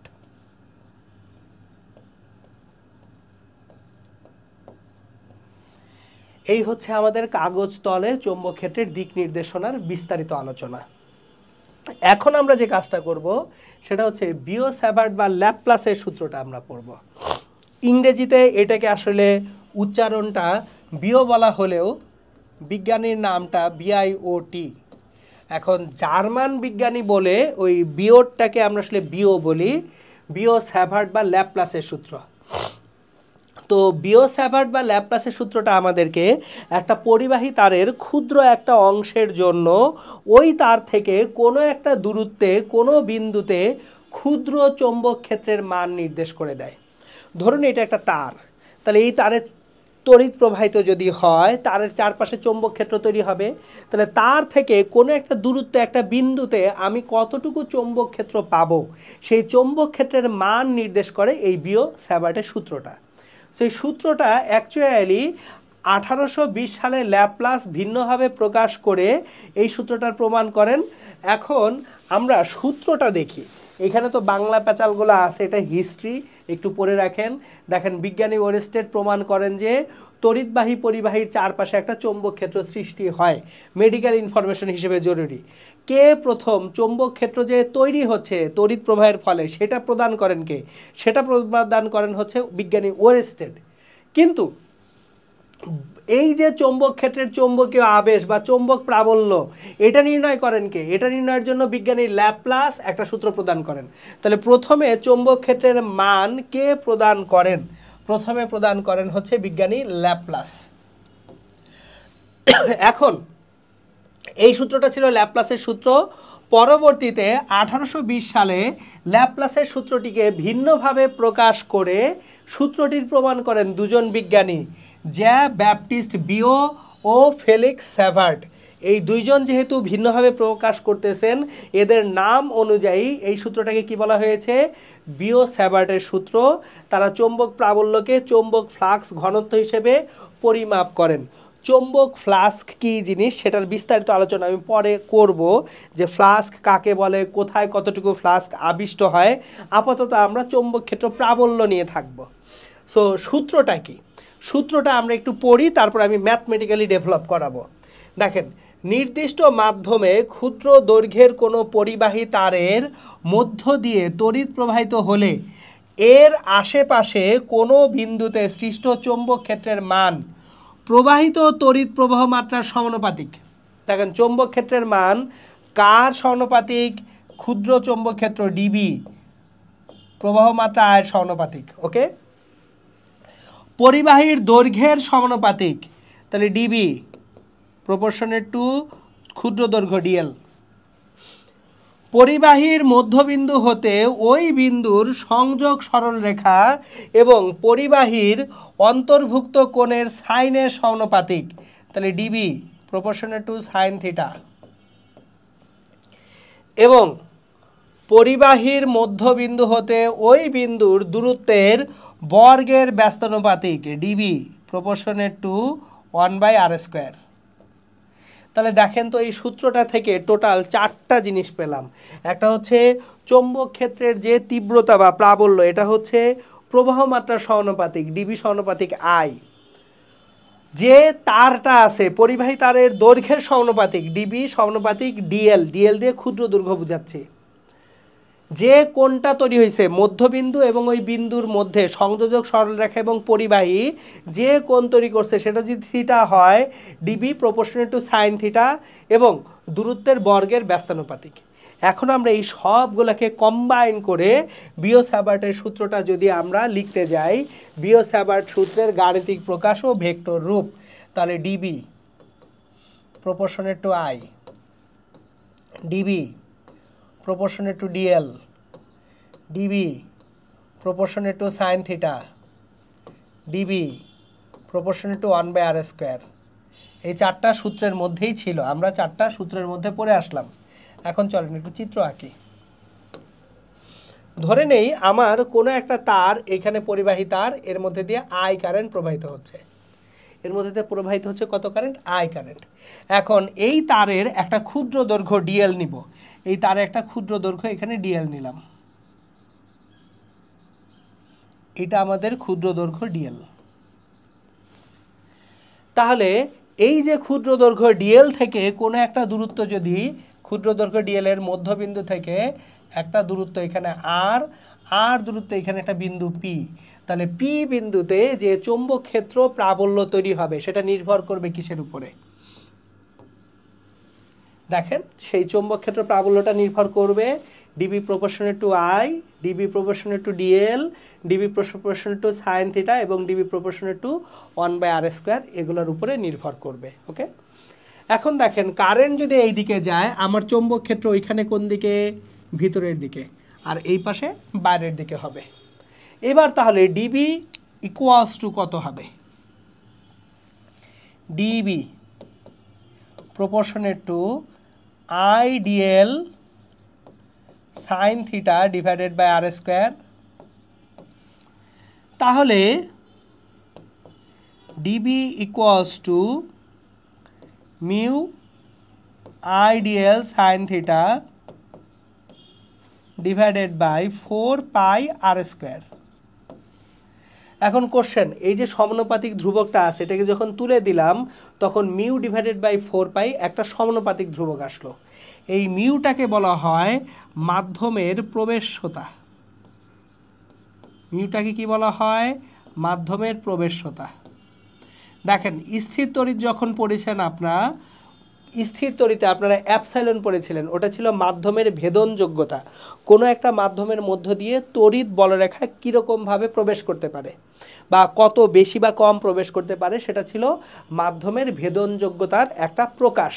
এই হচ্ছে আমাদের কাগজ তলে চৌম্বক ক্ষেত্রের দিক নির্দেশনার বিস্তারিত আলোচনা। এখন আমরা যে কাজটা করব সেটা হচ্ছে বিও-স্যাভার্ট বা ল্যাপ্লাসের সূত্রটা আমরা পড়ব। ইংরেজিতে এটাকে আসলে উচ্চারণটা বিও বলা হলেও বিজ্ঞানীর নামটা BIOT। এখন জার্মান বিজ্ঞানী বলে ওই বিওটটাকে আমরা আসলে বিও বলি, বিও-স্যাভার্ট বা ল্যাপ্লাসের সূত্র। তো বিও-স্যাভার্ট বা ল্যাপ্লাসের সূত্রটা আমাদেরকে একটা পরিবাহী তারের ক্ষুদ্র একটা অংশের জন্য ওই তার থেকে কোনো একটা দূরত্বে কোনো বিন্দুতে ক্ষুদ্র চৌম্বক ক্ষেত্রের মান নির্দেশ করে দেয়। ধরুন এটা একটা তার, তাহলে এই তারের তড়িৎ প্রবাহিত যদি হয়, তারের চারপাশে চৌম্বক ক্ষেত্র তৈরি হবে। তাহলে তার থেকে কোনো একটা দূরত্বে একটা বিন্দুতে আমি কতটুকু চৌম্বক ক্ষেত্র পাবো, সেই চৌম্বক ক্ষেত্রের মান নির্দেশ করে এই বিও-স্যাভার্টের সূত্রটা। সেই সূত্রটা অ্যাকচুয়ালি 1820 সালে ল্যাপ্লাস ভিন্নভাবে প্রকাশ করে এই সূত্রটার প্রমাণ করেন। এখন আমরা সূত্রটা দেখি। এখানে তো বাংলা প্যাচালগুলো আছে, এটা হিস্ট্রি, একটু পড়ে রাখেন। দেখেন, বিজ্ঞানী ওরেস্টেড প্রমাণ করেন যে তড়িৎবাহী পরিবাহীর চারপাশে একটা চৌম্বক ক্ষেত্র সৃষ্টি হয়, মেডিকেল ইনফরমেশন হিসেবে জরুরি। কে প্রথম চৌম্বক ক্ষেত্র যে তৈরি হচ্ছে তড়িৎ প্রবাহের ফলে, সেটা প্রদান করেন কে? সেটা প্রদান করেন হচ্ছে বিজ্ঞানী ওরেস্টেড। কিন্তু এই যে চৌম্বক ক্ষেত্রের চৌম্বকীয় আবেশ বা চৌম্বক প্রাবল্য, এটা নির্ণয় করেন কে? এটা নির্ণয়ের জন্য বিজ্ঞানী ল্যাপ্লাস একটা সূত্র প্রদান করেন। তাহলে প্রথমে চৌম্বক ক্ষেত্রের মান কে প্রদান করেন? প্রথমে প্রদান করেন হচ্ছে বিজ্ঞানী ল্যাপ্লাস। এখন এই সূত্রটা ছিল ল্যাপ্লাসের সূত্র। পরবর্তীতে 1820 সালে ল্যাপ্লাসের সূত্রটিকে ভিন্নভাবে প্রকাশ করে সূত্রটির প্রমাণ করেন দুজন বিজ্ঞানী, জ্যা ব্যাপটিস্ট বিও ও ফেলিক্স স্যাভার্ট। এই দুইজন যেহেতু ভিন্নভাবে প্রকাশ করতেছেন, এদের নাম অনুযায়ী এই সূত্রটাকে কি বলা হয়েছে? বিও-স্যাভার্টের সূত্র। তারা চৌম্বক প্রাবল্যকে চৌম্বক ফ্লাক্স ঘনত্ব হিসেবে পরিমাপ করেন। চৌম্বক ফ্লাস্ক কি জিনিস সেটার বিস্তারিত আলোচনা আমি পরে করব, যে ফ্লাস্ক কাকে বলে, কোথায় কতটুকু ফ্লাস্ক আবিষ্ট হয়। আপাতত আমরা চৌম্বক ক্ষেত্র প্রাবল্য নিয়ে থাকব। সো সূত্রটা কি? সূত্রটা আমরা একটু পড়ি, তারপর আমি ম্যাথমেটিক্যালি ডেভেলপ করাবো। দেখেন, নির্দিষ্ট মাধ্যমে ক্ষুদ্র দৈর্ঘ্যের কোনো পরিবাহী তারের মধ্য দিয়ে তড়িৎ প্রবাহিত হলে এর আশেপাশে কোনো বিন্দুতে সৃষ্ট চৌম্বক ক্ষেত্রের মান প্রবাহিত তড়িৎ প্রবাহ মাত্রার সমানুপাতিক। দেখেন, চৌম্বক ক্ষেত্রের মান কার সমানুপাতিক? ক্ষুদ্র চৌম্বক ক্ষেত্র ডিবি প্রবাহ মাত্রা আয়ের সমানুপাতিক। ওকে, পরিবাহীর দৈর্ঘ্যের সমানুপাতিক, তাহলে ডিবি প্রপোর্শনেট টু ক্ষুদ্র দৈর্ঘ্য ডিএল। পরিবাহীর মধ্যবিন্দু হতে ওই বিন্দুর সংযোগ সরলরেখা এবং পরিবাহীর অন্তর্ভুক্ত কোণের সাইনের সমানুপাতিক, তাহলে dB proportionate to sine theta. এবং পরিবাহীর মধ্যবিন্দু হতে ওই বিন্দুর দূরত্বের বর্গের ব্যস্তানুপাতিক, ডিবি প্রপোর্শনেট টু 1/r²। তাহলে দেখেন তো, এই সূত্রটা থেকে টোটাল 4টা জিনিস পেলাম। একটা হচ্ছে চৌম্বক ক্ষেত্রের যে তীব্রতা বা প্রাবল্য, এটা হচ্ছে প্রবাহ মাত্রার সমানুপাতিক, ডিবি সমানুপাতিক আই। যে তারটা আছে পরিবাহী তারের দৈর্ঘ্যের সমানুপাতিক, ডিবি সমানুপাতিক ডিএল, ডিএল দিয়ে ক্ষুদ্র দৈর্ঘ্য বোঝাচ্ছে। যে কোণটা তৈরি হয়েছে মধ্যবিন্দু এবং ওই বিন্দুর মধ্যে সংযোজক সরলরেখা এবং পরিবাহী যে কোণ তৈরি করছে সেটা যদি থিটা হয়, dB proportionate to sine theta এবং দূরত্বের বর্গের ব্যস্তানুপাতিক। এখন আমরা এই সবগুলোকে কম্বাইন করে বিও-স্যাভার্টের সূত্রটা যদি আমরা লিখতে যাই, বিও-স্যাভার্ট সূত্রের গাণিতিক প্রকাশ ও ভেক্টর রূপ, তাহলে dB proportionate to I, dB proportionate to dl, db proportionate to sin theta, db proportionate to 1/r²। এই 4টা সূত্রের মধ্যেই ছিল, আমরা 4টা সূত্রের মধ্যে পড়ে আসলাম। এখন চলেন একটু চিত্র আঁকি। ধরে নেই আমার কোনো একটা তার, এখানে পরিবাহী তার, এর মধ্যে দিয়ে আই কারেন্ট প্রবাহিত হচ্ছে। এর মধ্যে দিয়ে প্রবাহিত হচ্ছে কত কারেন্ট? I current. এখন এই তারের একটা ক্ষুদ্র দৈর্ঘ্য ডিএল নিব। এই তারে একটা ক্ষুদ্র দৈর্ঘ্য এখানে ডিএল নিলাম, এটা আমাদের ক্ষুদ্র দৈর্ঘ্য ডিএল। তাহলে এই যে ক্ষুদ্র দৈর্ঘ্য ডিএল থেকে কোনো একটা দূরত্ব, যদি ক্ষুদ্র দৈর্ঘ্য ডিএল এর মধ্যবিন্দু থেকে একটা দূরত্ব এখানে আর দূরত্ব এখানে একটা বিন্দু পি, তাহলে পি বিন্দুতে যে চৌম্বক ক্ষেত্র প্রাবল্য তৈরি হবে সেটা নির্ভর করবে কিসের উপরে? দেখেন, সেই চৌম্বক ক্ষেত্র প্রাবল্যটা নির্ভর করবে dB proportionate to I, dB proportionate to dl, dB proportionate to sine theta এবং ডিবি প্রপোর্শনেট টু 1/r², এগুলোর উপরে নির্ভর করবে। ওকে, এখন দেখেন, কারেন্ট যদি এই দিকে যায়, আমার চৌম্বক ক্ষেত্র ওইখানে কোন দিকে? ভিতরের দিকে, আর এই পাশে বাইরের দিকে হবে। এবার তাহলে ডিবি ইকুয়ালস টু কত হবে? DB proportionate to IDL sin theta divided by r square, তাহলে dB equals to mu IDL sin theta divided by 4 pi r square। এখন কোশ্চেন, এই যে সমানুপাতিক ধ্রুবকটা আছে এটাকে যখন তুলে দিলাম তখন মিউ ডিভাইডেড বাই 4 পাই একটা সমানুপাতিক ধ্রুবক আসলো। এই মিউটাকে বলা হয় মাধ্যমের প্রবেশ্যতা। মিউটাকে কি বলা হয়? মাধ্যমের প্রবেশ্যতা। দেখেন স্থির তড়িৎ যখন পড়েছেন আপনারা, স্থির তড়িতে আপনারা অ্যাপসাইলন পড়েছিলেন, ওটা ছিল মাধ্যমের ভেদন যোগ্যতা। কোনো একটা মাধ্যমের মধ্য দিয়ে তড়িৎ বলরেখা কীরকমভাবে প্রবেশ করতে পারে বা কত বেশি বা কম প্রবেশ করতে পারে, সেটা ছিল মাধ্যমের ভেদন যোগ্যতার একটা প্রকাশ।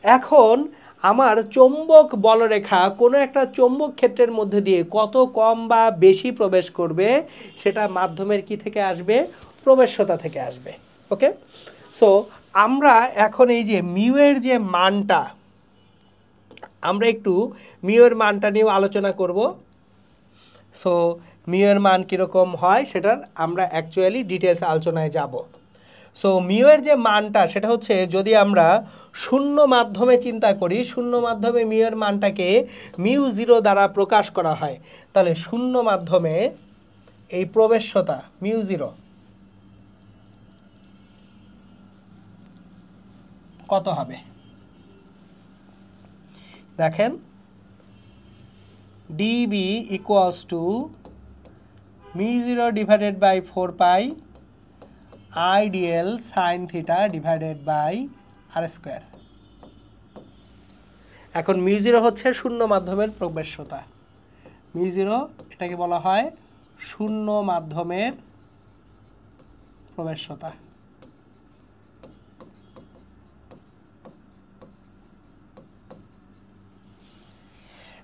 এখন আমার চৌম্বক বলরেখা কোনো একটা চৌম্বক ক্ষেত্রের মধ্যে দিয়ে কত কম বা বেশি প্রবেশ করবে সেটা মাধ্যমের কি থেকে আসবে? প্রবেশ্যতা থেকে আসবে। ওকে, সো আমরা এখন এই যে মিউয়ের যে মানটা, আমরা একটু মিউয়ের মানটা নিয়েও আলোচনা করব। সো মিউয়ের মান কীরকম হয় সেটার আমরা অ্যাকচুয়ালি ডিটেলস আলোচনায় যাব। সো মিউয়ের যে মানটা সেটা হচ্ছে, যদি আমরা শূন্য মাধ্যমে চিন্তা করি, শূন্য মাধ্যমে মিউয়ের মানটাকে মিউ জিরো দ্বারা প্রকাশ করা হয়, তাহলে শূন্য মাধ্যমে এই প্রবেশ্যতা মিউ জিরো কত হবে? দেখেন DB equals to mu zero divided by 4 pi IDL sine theta divided by r square. এখন মিউ জিরো হচ্ছে শূন্য মাধ্যমের প্রবেশ্যতা। মিউ জিরো এটাকে বলা হয় শূন্য মাধ্যমের প্রবেশ্যতা।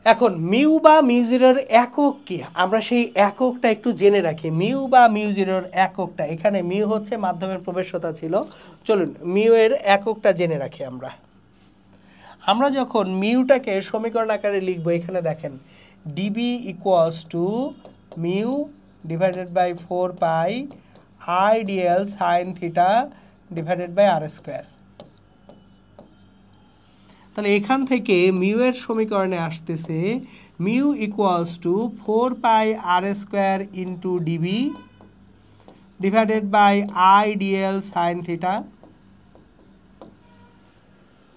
এখন মিউ বা মিউ জিরোর একক কি, আমরা সেই এককটা একটু জেনে রাখি। মিউ বা মিউ জিরোর এককটা, এখানে মিউ হচ্ছে মাধ্যমের প্রবেশ্যতা ছিল, চলুন মিউ এর এককটা জেনে রাখি। আমরা যখন মিউটাকে সমীকরণ আকারে লিখব, এখানে দেখেন DB equals to mu divided by 4 pi IDL sine theta divided by r square. তাহলে এখান থেকে মিউ এর সমীকরণে আসতেছে mu equals to 4 pi r square into D B divided by I D L sine theta.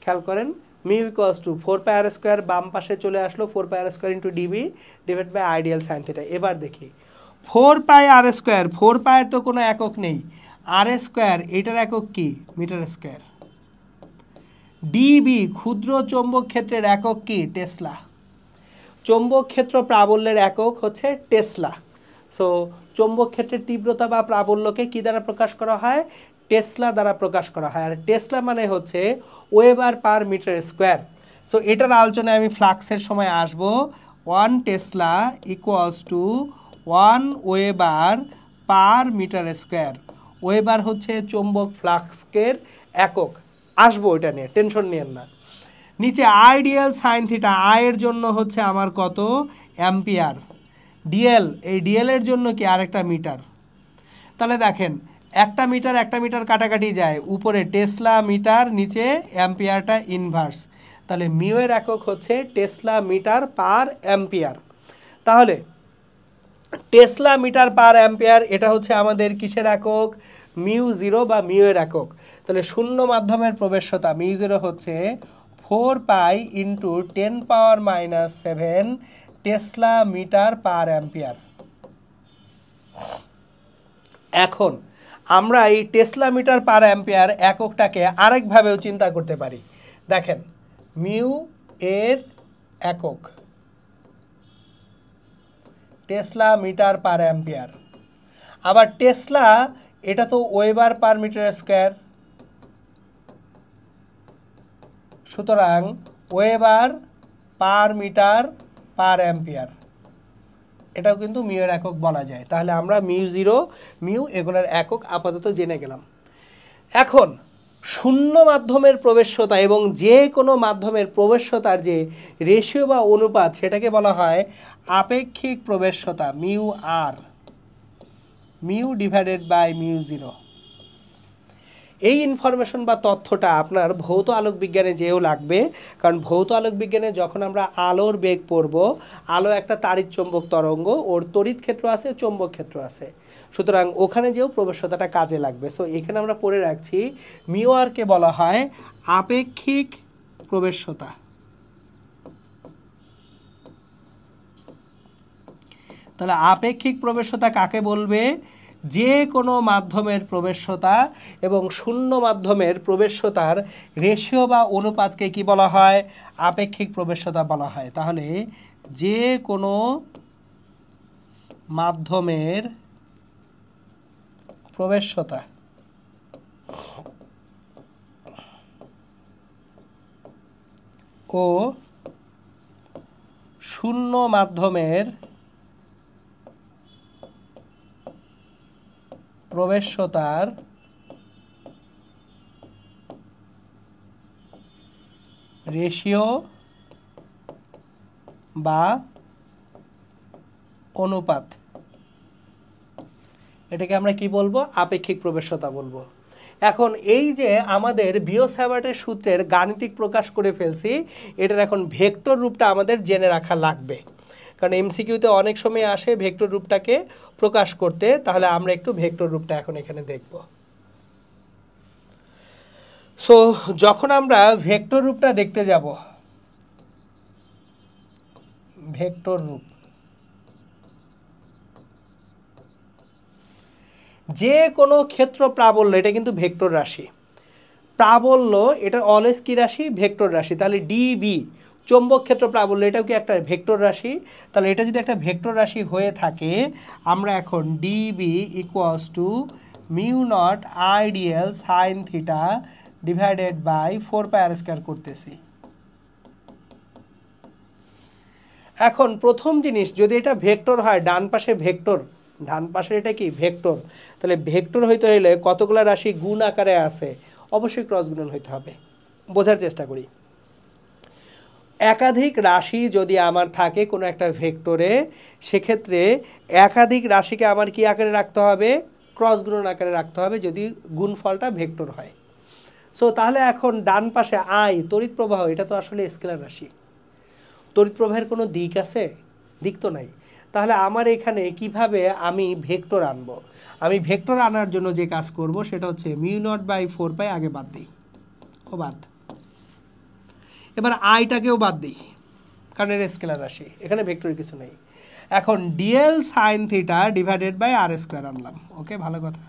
খেয়াল করেন, mu equals to 4 pi r square বাম পাশে চলে আসলো, 4 pi r square into D B divide by I D L sine theta. এবার দেখি 4 পাই আর স্কোয়ার, 4 পাইয়ের তো কোনো একক নেই, আর স্কোয়ার এটার একক কি? Metre square. ডিবি ক্ষুদ্র চৌম্বক ক্ষেত্রের একক কি? টেসলা। চৌম্বক ক্ষেত্র প্রাবল্যের একক হচ্ছে টেসলা। সো চৌম্বক ক্ষেত্রের তীব্রতা বা প্রাবল্যকে কি দ্বারা প্রকাশ করা হয়? টেসলা দ্বারা প্রকাশ করা হয়। আর টেসলা মানে হচ্ছে weber per metre square. So এটার আলোচনায় আমি ফ্লাক্সের সময় আসব। 1 tesla equals to 1 weber per metre square. Weber হচ্ছে চৌম্বক ফ্লাক্সের একক, আসবো এটা নিয়ে, টেনশন নিয়েন না। নিচে আইডিএল সাইন থিটা, আয়ের জন্য হচ্ছে আমার কত? অ্যাম্পিয়ার। ডিএল, এই ডিএল এর জন্য কি? আরেকটা মিটার। তাহলে দেখেন একটা মিটার কাটাকাটি যায়, উপরে টেসলা মিটার, নিচে অ্যাম্পিয়ারটা ইনভার্স। তাহলে মিউ এর একক হচ্ছে টেসলা মিটার পার অ্যাম্পিয়ার। তাহলে টেসলা মিটার পার অ্যাম্পিয়ার এটা হচ্ছে আমাদের কিসের একক? মিউ জিরো বা মিউ এর একক। তাহলে শূন্য মাধ্যমের প্রবেশ্যতা মিউ জিরো হচ্ছে 4 pi into 10 power minus 7 tesla metre per ampere. এখন আমরা এই টেসলা মিটার পার অ্যাম্পিয়ার এককটাকে আরেকভাবেও চিন্তা করতে পারি। দেখেন মিউ এর একক টেসলা মিটার পার অ্যাম্পিয়ার। আবার টেসলা এটা তো ওয়েবার পার মিটার স্কোয়ার, সুতরাং weber per metre per ampere এটাও কিন্তু মিউ এর একক বলা যায়। তাহলে আমরা মিউ জিরো, মিউ এগুলোর একক আপাতত জেনে গেলাম। এখন শূন্য মাধ্যমের প্রবেশ্যতা এবং যে কোনো মাধ্যমের প্রবেশ্যতার যে রেশিও বা অনুপাত সেটাকে বলা হয় আপেক্ষিক প্রবেশ্যতা mu r, mu divided by mu zero. এই ইনফরমেশন বা তথ্যটা আপনার ভৌত আলোক বিজ্ঞানে যেও লাগবে, কারণ ভৌত আলোক বিজ্ঞানে যখন আমরা আলোর বেগ পড়ব, আলো একটা তাড়িৎ চৌম্বক তরঙ্গ, ওর তড়িৎ ক্ষেত্র আছে, চৌম্বক ক্ষেত্র আছে, সুতরাং ওখানে যেও প্রবেশ্যতাটা কাজে লাগবে। সো এখানে আমরা পড়ে রাখছি মিউ আরকে বলা হয় আপেক্ষিক প্রবেশ্যতা। তাহলে আপেক্ষিক প্রবেশ্যতা কাকে বলবে? যে কোনো মাধ্যমের প্রবেশ্যতা এবং শূন্য মাধ্যমের প্রবেশ্যতার রেশিও বা অনুপাতকে কি বলা হয়? আপেক্ষিক প্রবেশ্যতা বলা হয়। তাহলে যে কোনো মাধ্যমের প্রবেশ্যতা ও শূন্য মাধ্যমের প্রবেশ্যতার রেশিও বা অনুপাত, এটাকে আমরা কি বলবো? আপেক্ষিক প্রবেশ্যতা বলবো। এখন এই যে আমাদের বিও-স্যাভার্টের সূত্রের গাণিতিক প্রকাশ করে ফেলছি, এটার এখন ভেক্টর রূপটা আমাদের জেনে রাখা লাগবে, কারণ এমসিকিউতে অনেক সময় আসে ভেক্টর রূপটাকে প্রকাশ করতে। তাহলে আমরা একটু ভেক্টর রূপটা এখন এখানে দেখব। সো যখন আমরা ভেক্টর রূপটা দেখতে যাব, ভেক্টর রূপ, যে কোনো ক্ষেত্র প্রাবল্য, এটা কিন্তু ভেক্টর রাশি। প্রাবল্য এটা অলওয়েজ কি রাশি? ভেক্টর রাশি। তাহলে ডিবি চৌম্বক ক্ষেত্র প্রাবল্য, এটাও কি একটা ভেক্টর রাশি? তাহলে এটা যদি একটা ভেক্টর রাশি হয়ে থাকে, আমরা এখন dB equals to mu naught Idl sine theta divided by 4πr² করতেছি। এখন প্রথম জিনিস, যদি এটা ভেক্টর হয়, ডান পাশে ভেক্টর, ডান পাশে এটা কি ভেক্টর, তাহলে ভেক্টর হইতে হইলে কতগুলো রাশি গুণ আকারে আছে? অবশ্যই ক্রস গুণন হইতে হবে। বোঝার চেষ্টা করি। একাধিক রাশি যদি আমার থাকে কোনো একটা ভেক্টরে, সেক্ষেত্রে একাধিক রাশিকে আমার কি আকারে রাখতে হবে? ক্রস গুণন আকারে রাখতে হবে, যদি গুণফলটা ভেক্টর হয়। সো তাহলে এখন ডান পাশে আই তড়িৎ প্রবাহ, এটা তো আসলে স্কেলার রাশি। তড়িৎ প্রবাহের কোনো দিক আছে? দিক তো নাই। তাহলে আমার এখানে কিভাবে আমি ভেক্টর আনব? আমি ভেক্টর আনার জন্য যে কাজ করব সেটা হচ্ছে মিউ নট বাই 4π আগে বাদ দিই, ও বাদ। এবার আইটাকেও বাদ দিই, কারণ এর স্কেলার রাশি, এখানে ভেক্টরের কিছু নেই। এখন dl sine theta divided by r² আনলাম। ওকে, ভালো কথা।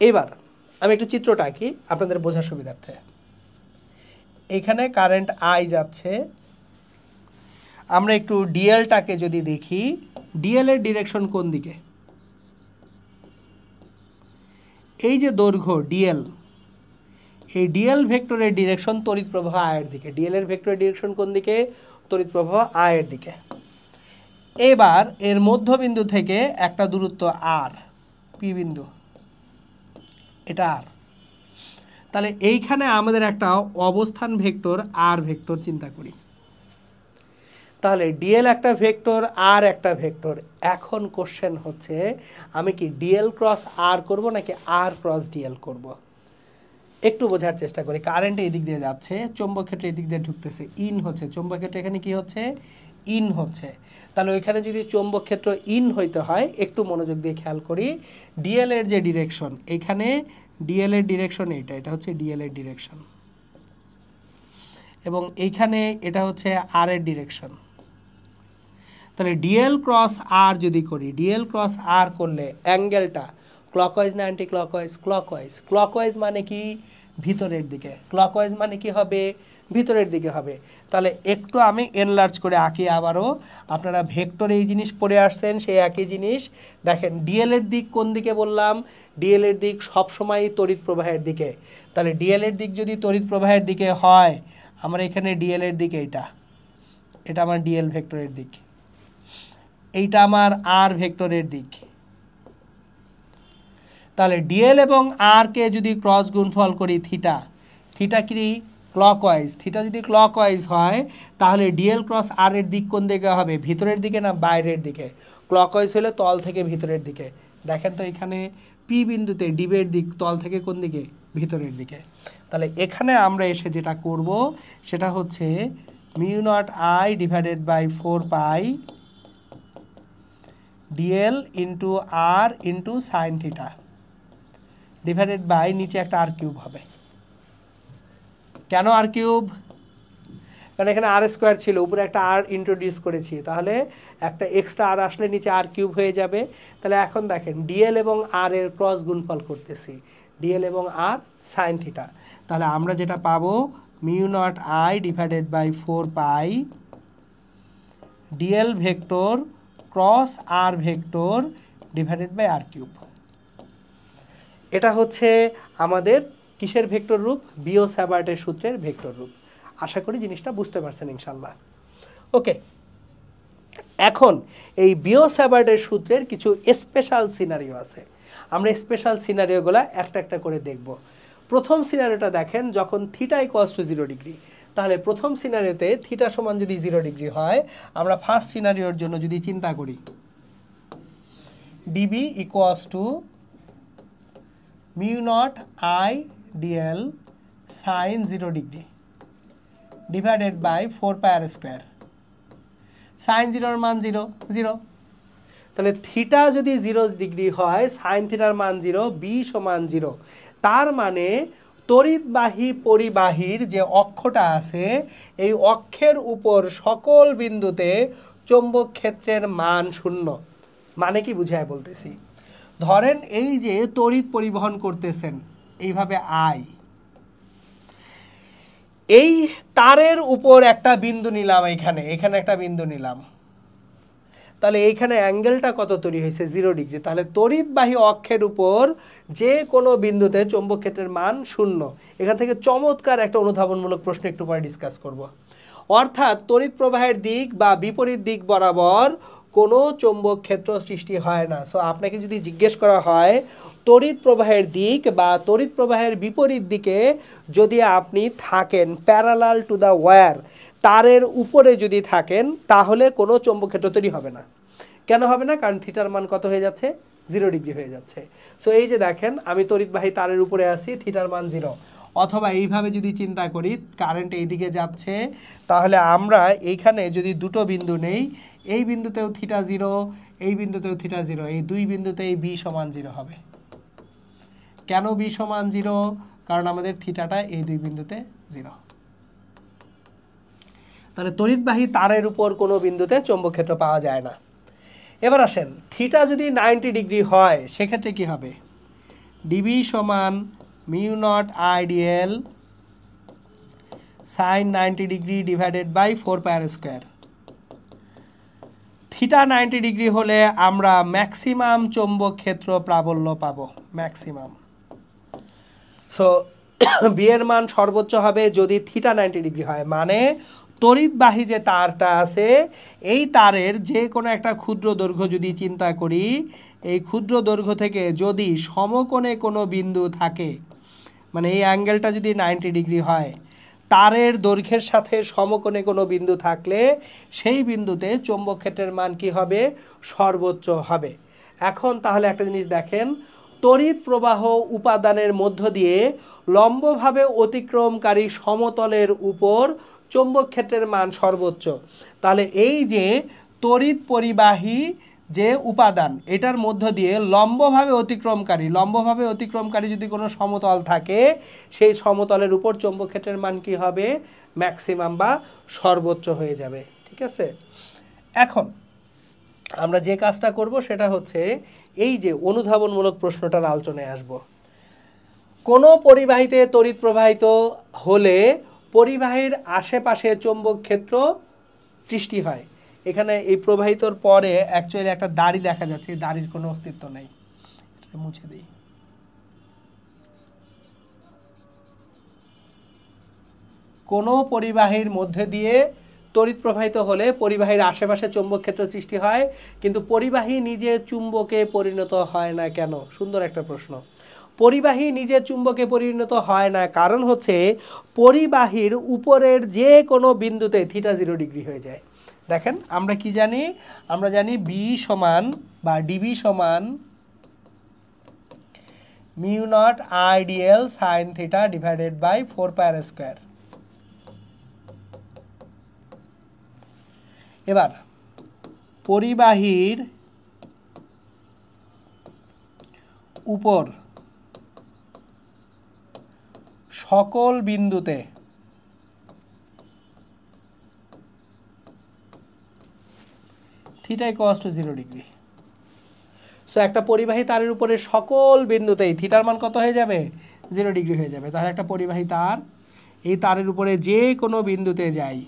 এবার আমি একটু চিত্রটা আঁকি আপনাদের বোঝার সুবিধার্থে। এখানে কারেন্ট আই যাচ্ছে, আমরা একটু ডিএলটাকে যদি দেখি, ডিএল এর ডিরেকশন কোন দিকে? এই যে দৈর্ঘ্য ডিএল, এই ডিএল ভেক্টরের ডিরেকশন তড়িৎ প্রবাহ আয়ের দিকে। ডিএল এর ভেক্টরের ডিরেকশন কোন দিকে? তড়িৎ প্রবাহ আয়ের দিকে। এবার এর মধ্যবিন্দু থেকে একটা দূরত্ব আর, পি বিন্দু, এটা আর। তাহলে এইখানে আমাদের একটা অবস্থান ভেক্টর আর ভেক্টর চিন্তা করি। তাহলে ডিএল একটা ভেক্টর, আর একটা ভেক্টর। এখন কোশ্চেন হচ্ছে আমি কি ডিএল ক্রস আর করব নাকি আর ক্রস ডিএল করব? একটু বোঝার চেষ্টা করি। কারেন্ট এই দিক দিয়ে যাচ্ছে, চৌম্বক ক্ষেত্রে এই দিক দিয়ে ঢুকতেছে, ইন হচ্ছে। চৌম্বক ক্ষেত্র এখানে কি হচ্ছে? ইন হচ্ছে। তাহলে ওইখানে যদি চৌম্বক ক্ষেত্র ইন হইতে হয়, একটু মনোযোগ দিয়ে খেয়াল করি। ডিএল এর যে ডিরেকশন, এখানে ডিএল এর ডিরেকশন এইটা, এটা হচ্ছে ডিএল এর ডিরেকশন, এবং এইখানে এটা হচ্ছে আর এর ডিরেকশন। তাহলে ডিএল ক্রস আর যদি করি, ডিএল ক্রস আর করলে অ্যাঙ্গেলটা ক্লকওয়াইজ না অ্যান্টি ক্লকওয়াইজ? ক্লকওয়াইজ। ক্লকওয়াইজ মানে কি? ভিতরের দিকে। ক্লকওয়াইজ মানে কি হবে? ভিতরের দিকে হবে। তাহলে একটু আমি এনলার্জ করে আঁকি আবারও। আপনারা ভেক্টর এই জিনিস পড়ে আসছেন, সেই একই জিনিস। দেখেন ডিএল এর দিক কোন দিকে বললাম? ডিএল এর দিক সবসময় তড়িৎ প্রবাহের দিকে। তাহলে ডিএল এর দিক যদি তড়িৎ প্রবাহের দিকে হয়, আমার এখানে ডিএল এর দিক এইটা, এটা আমার ডিএল ভেক্টরের দিক, এইটা আমার আর ভেক্টরের দিক। তাহলে ডিএল এবং আর কে যদি ক্রস গুণফল করি থিটা, থিটা কি ক্লকওয়াইজ, থিটা যদি ক্লকওয়াইজ হয় তাহলে ডিএল ক্রস আর এর দিক কোন দিকে হবে, ভিতরের দিকে না বাইরের দিকে? ক্লকওয়াইজ হলে তল থেকে ভিতরের দিকে। দেখেন তো এখানে পি বিন্দুতে ডিবের দিক তল থেকে কোন দিকে, ভিতরের দিকে। তাহলে এখানে আমরা এসে যেটা করব সেটা হচ্ছে mu naught I divided by 4 pi dl into r into sine theta divided by নিচে একটা আর কিউব হবে। কেন আর কিউব? কারণ এখানে আর স্কোয়ার ছিল, উপরে একটা আর ইন্ট্রোডিউস করেছি, তাহলে একটা এক্সট্রা আর আসলে নিচে আর কিউব হয়ে যাবে। তাহলে এখন দেখেন ডিএল এবং আর এর ক্রস গুণফল করতেছি, ডিএল এবং আর সাইন থিটা। তাহলে আমরা যেটা পাবো mu naught I divided by 4 pi dl vector cross r vector divided by r cube. এটা হচ্ছে আমাদের কিসের ভেক্টর রূপ? বিও-স্যাভার্টের সূত্রের ভেক্টর রূপ। আশা করি জিনিসটা বুঝতে পারছেন ইনশাল্লাহ। ওকে, এখন এই বিও-স্যাভার্টের সূত্রের কিছু স্পেশাল সিনারিও আছে, আমরা স্পেশাল সিনারিওগুলো একটা একটা করে দেখব। প্রথম সিনারিওটা দেখেন, যখন থিটা ইকুয়ালস টু 0 ডিগ্রি, তাহলে প্রথম সিনারিওতে থিটা সমান যদি 0 ডিগ্রি হয়, আমরা ফার্স্ট সিনারিওর জন্য যদি চিন্তা করি dB equals to mu naught I dl sine 0 degree divided by 4 pi r square, sine 0 এর মান 0 0। তাহলে থিটা যদি 0 ডিগ্রি হয়, সাইন থিটার মান 0, বি সমান 0। তার মানে তড়িৎবাহী পরিবাহীর যে অক্ষটা আছে এই অক্ষের উপর সকল বিন্দুতে চৌম্বক ক্ষেত্রের মান 0। মানে কি বুঝায় বলতেছি, ধরেন এই যে তড়িৎ পরিবহন করতেছেন এইভাবে আই, এই তারের উপর একটা বিন্দু নিলাম, এখানে একটা বিন্দু নিলাম, তাহলে এইখানে অ্যাঙ্গেলটা কত তৈরি হয়েছে? 0 ডিগ্রি। তাহলে তড়িৎবাহী অক্ষের উপর যে কোনো বিন্দুতে চৌম্বক ক্ষেত্রের মান 0। এখান থেকে চমৎকার একটা অনুধাবনমূলক প্রশ্ন একটু পরে ডিসকাস করব। অর্থাৎ তড়িৎ প্রবাহের দিক বা বিপরীত দিক বরাবর কোনো চৌম্বক ক্ষেত্র সৃষ্টি হয় না। সো আপনাকে যদি জিজ্ঞেস করা হয় তড়িৎ প্রবাহের দিক বা তড়িৎ প্রবাহের বিপরীত দিকে যদি আপনি থাকেন প্যারালাল টু দ্য ওয়্যার, তারের উপরে যদি থাকেন, তাহলে কোনো চৌম্বক ক্ষেত্র তৈরি হবে না। কেন হবে না? কারণ থিটার মান কত হয়ে যাচ্ছে? 0 ডিগ্রি হয়ে যাচ্ছে। সো এই যে দেখেন আমি তড়িৎবাহী তারের উপরে আছি, থিটার মান 0। অথবা এইভাবে যদি চিন্তা করি কারেন্ট এইদিকে যাচ্ছে, তাহলে আমরা এইখানে যদি দুটো বিন্দু নেই, এই বিন্দুতেও থিটা 0, এই বিন্দুতেও থিটা 0, এই দুই বিন্দুতেই বি সমান 0 হবে। কেন বি সমান 0? কারণ আমাদের থিটাটা এই দুই বিন্দুতে 0। তাহলে তড়িৎবাহী তারের উপর কোনো বিন্দুতে চৌম্বক ক্ষেত্র পাওয়া যায় না। এবার আসেন, থিটা যদি 90 ডিগ্রি হয় সেক্ষেত্রে কি হবে? ডিবি সমান mu naught I dl sine 90 degree divided by 4 pi r square. Theta 90 degree হলে আমরা ম্যাক্সিমাম চৌম্বক ক্ষেত্র প্রাবল্য পাবো, ম্যাক্সিমাম। সো বি এর মান সর্বোচ্চ হবে যদি থিটা 90 ডিগ্রি হয়। মানে তড়িৎবাহী যে তারটা আছে এই তারের যে কোনো একটা ক্ষুদ্র দৈর্ঘ্য যদি চিন্তা করি, এই ক্ষুদ্র দৈর্ঘ্য থেকে যদি সমকোণে কোনো বিন্দু থাকে, মানে এই অ্যাঙ্গেলটা যদি 90 ডিগ্রি হয়, তারের দৈর্ঘ্যের সাথে সমকোণে কোনো বিন্দু থাকলে সেই বিন্দুতে চৌম্বক ক্ষেত্রের মান কি হবে? সর্বোচ্চ হবে। এখন তাহলে একটা জিনিস দেখেন, তড়িৎ প্রবাহ উপাদানের মধ্য দিয়ে লম্বভাবে অতিক্রমকারী সমতলের উপর চৌম্বক ক্ষেত্রের মান সর্বোচ্চ। তাহলে এই যে তড়িৎ পরিবাহী যে উপাদান, এটার মধ্য দিয়ে লম্বভাবে অতিক্রমকারী যদি কোনো সমতল থাকে, সেই সমতলের উপর চৌম্বক ক্ষেত্রের মান কি হবে? ম্যাক্সিমাম বা সর্বোচ্চ হয়ে যাবে। ঠিক আছে, এখন আমরা যে কাজটা করব সেটা হচ্ছে এই যে অনুধাবনমূলক প্রশ্নটার আলোচনায় আসব। কোনো পরিবাহীতে তড়িৎ প্রবাহিত হলে পরিবাহীর আশেপাশে চৌম্বক ক্ষেত্র সৃষ্টি হয়। এখানে এই প্রবাহিতর পরে অ্যাকচুয়ালি একটা দাড়ি দেখা যাচ্ছে, দাড়ির কোনো অস্তিত্ব নেই, মুছে দিই। কোনো পরিবাহীর মধ্যে দিয়ে তড়িৎ প্রবাহিত হলে পরিবাহীর আশেপাশে চৌম্বক ক্ষেত্র সৃষ্টি হয়, কিন্তু পরিবাহী নিজে চুম্বকে পরিণত হয় না কেন? সুন্দর একটা প্রশ্ন। পরিবাহী নিজে চুম্বকে পরিণত হয় না কারণ হচ্ছে পরিবাহীর উপরের যে কোনো বিন্দুতে থিটা 0 ডিগ্রি হয়ে যায়। দেখেন আমরা কি জানি? আমরা জানি বি সমান বা ডিবি সমান mu naught Idl sine theta divided by 4 pi r square. এবার পরিবাহীর উপর সকল বিন্দুতে theta equals to 0 degree. So একটা পরিবাহী তারের উপরে সকল বিন্দুতেই থিটার মান কত হয়ে যাবে? 0 ডিগ্রি হয়ে যাবে। তাহলে একটা পরিবাহী তার এই তারের উপরে যে কোনো বিন্দুতে যাই,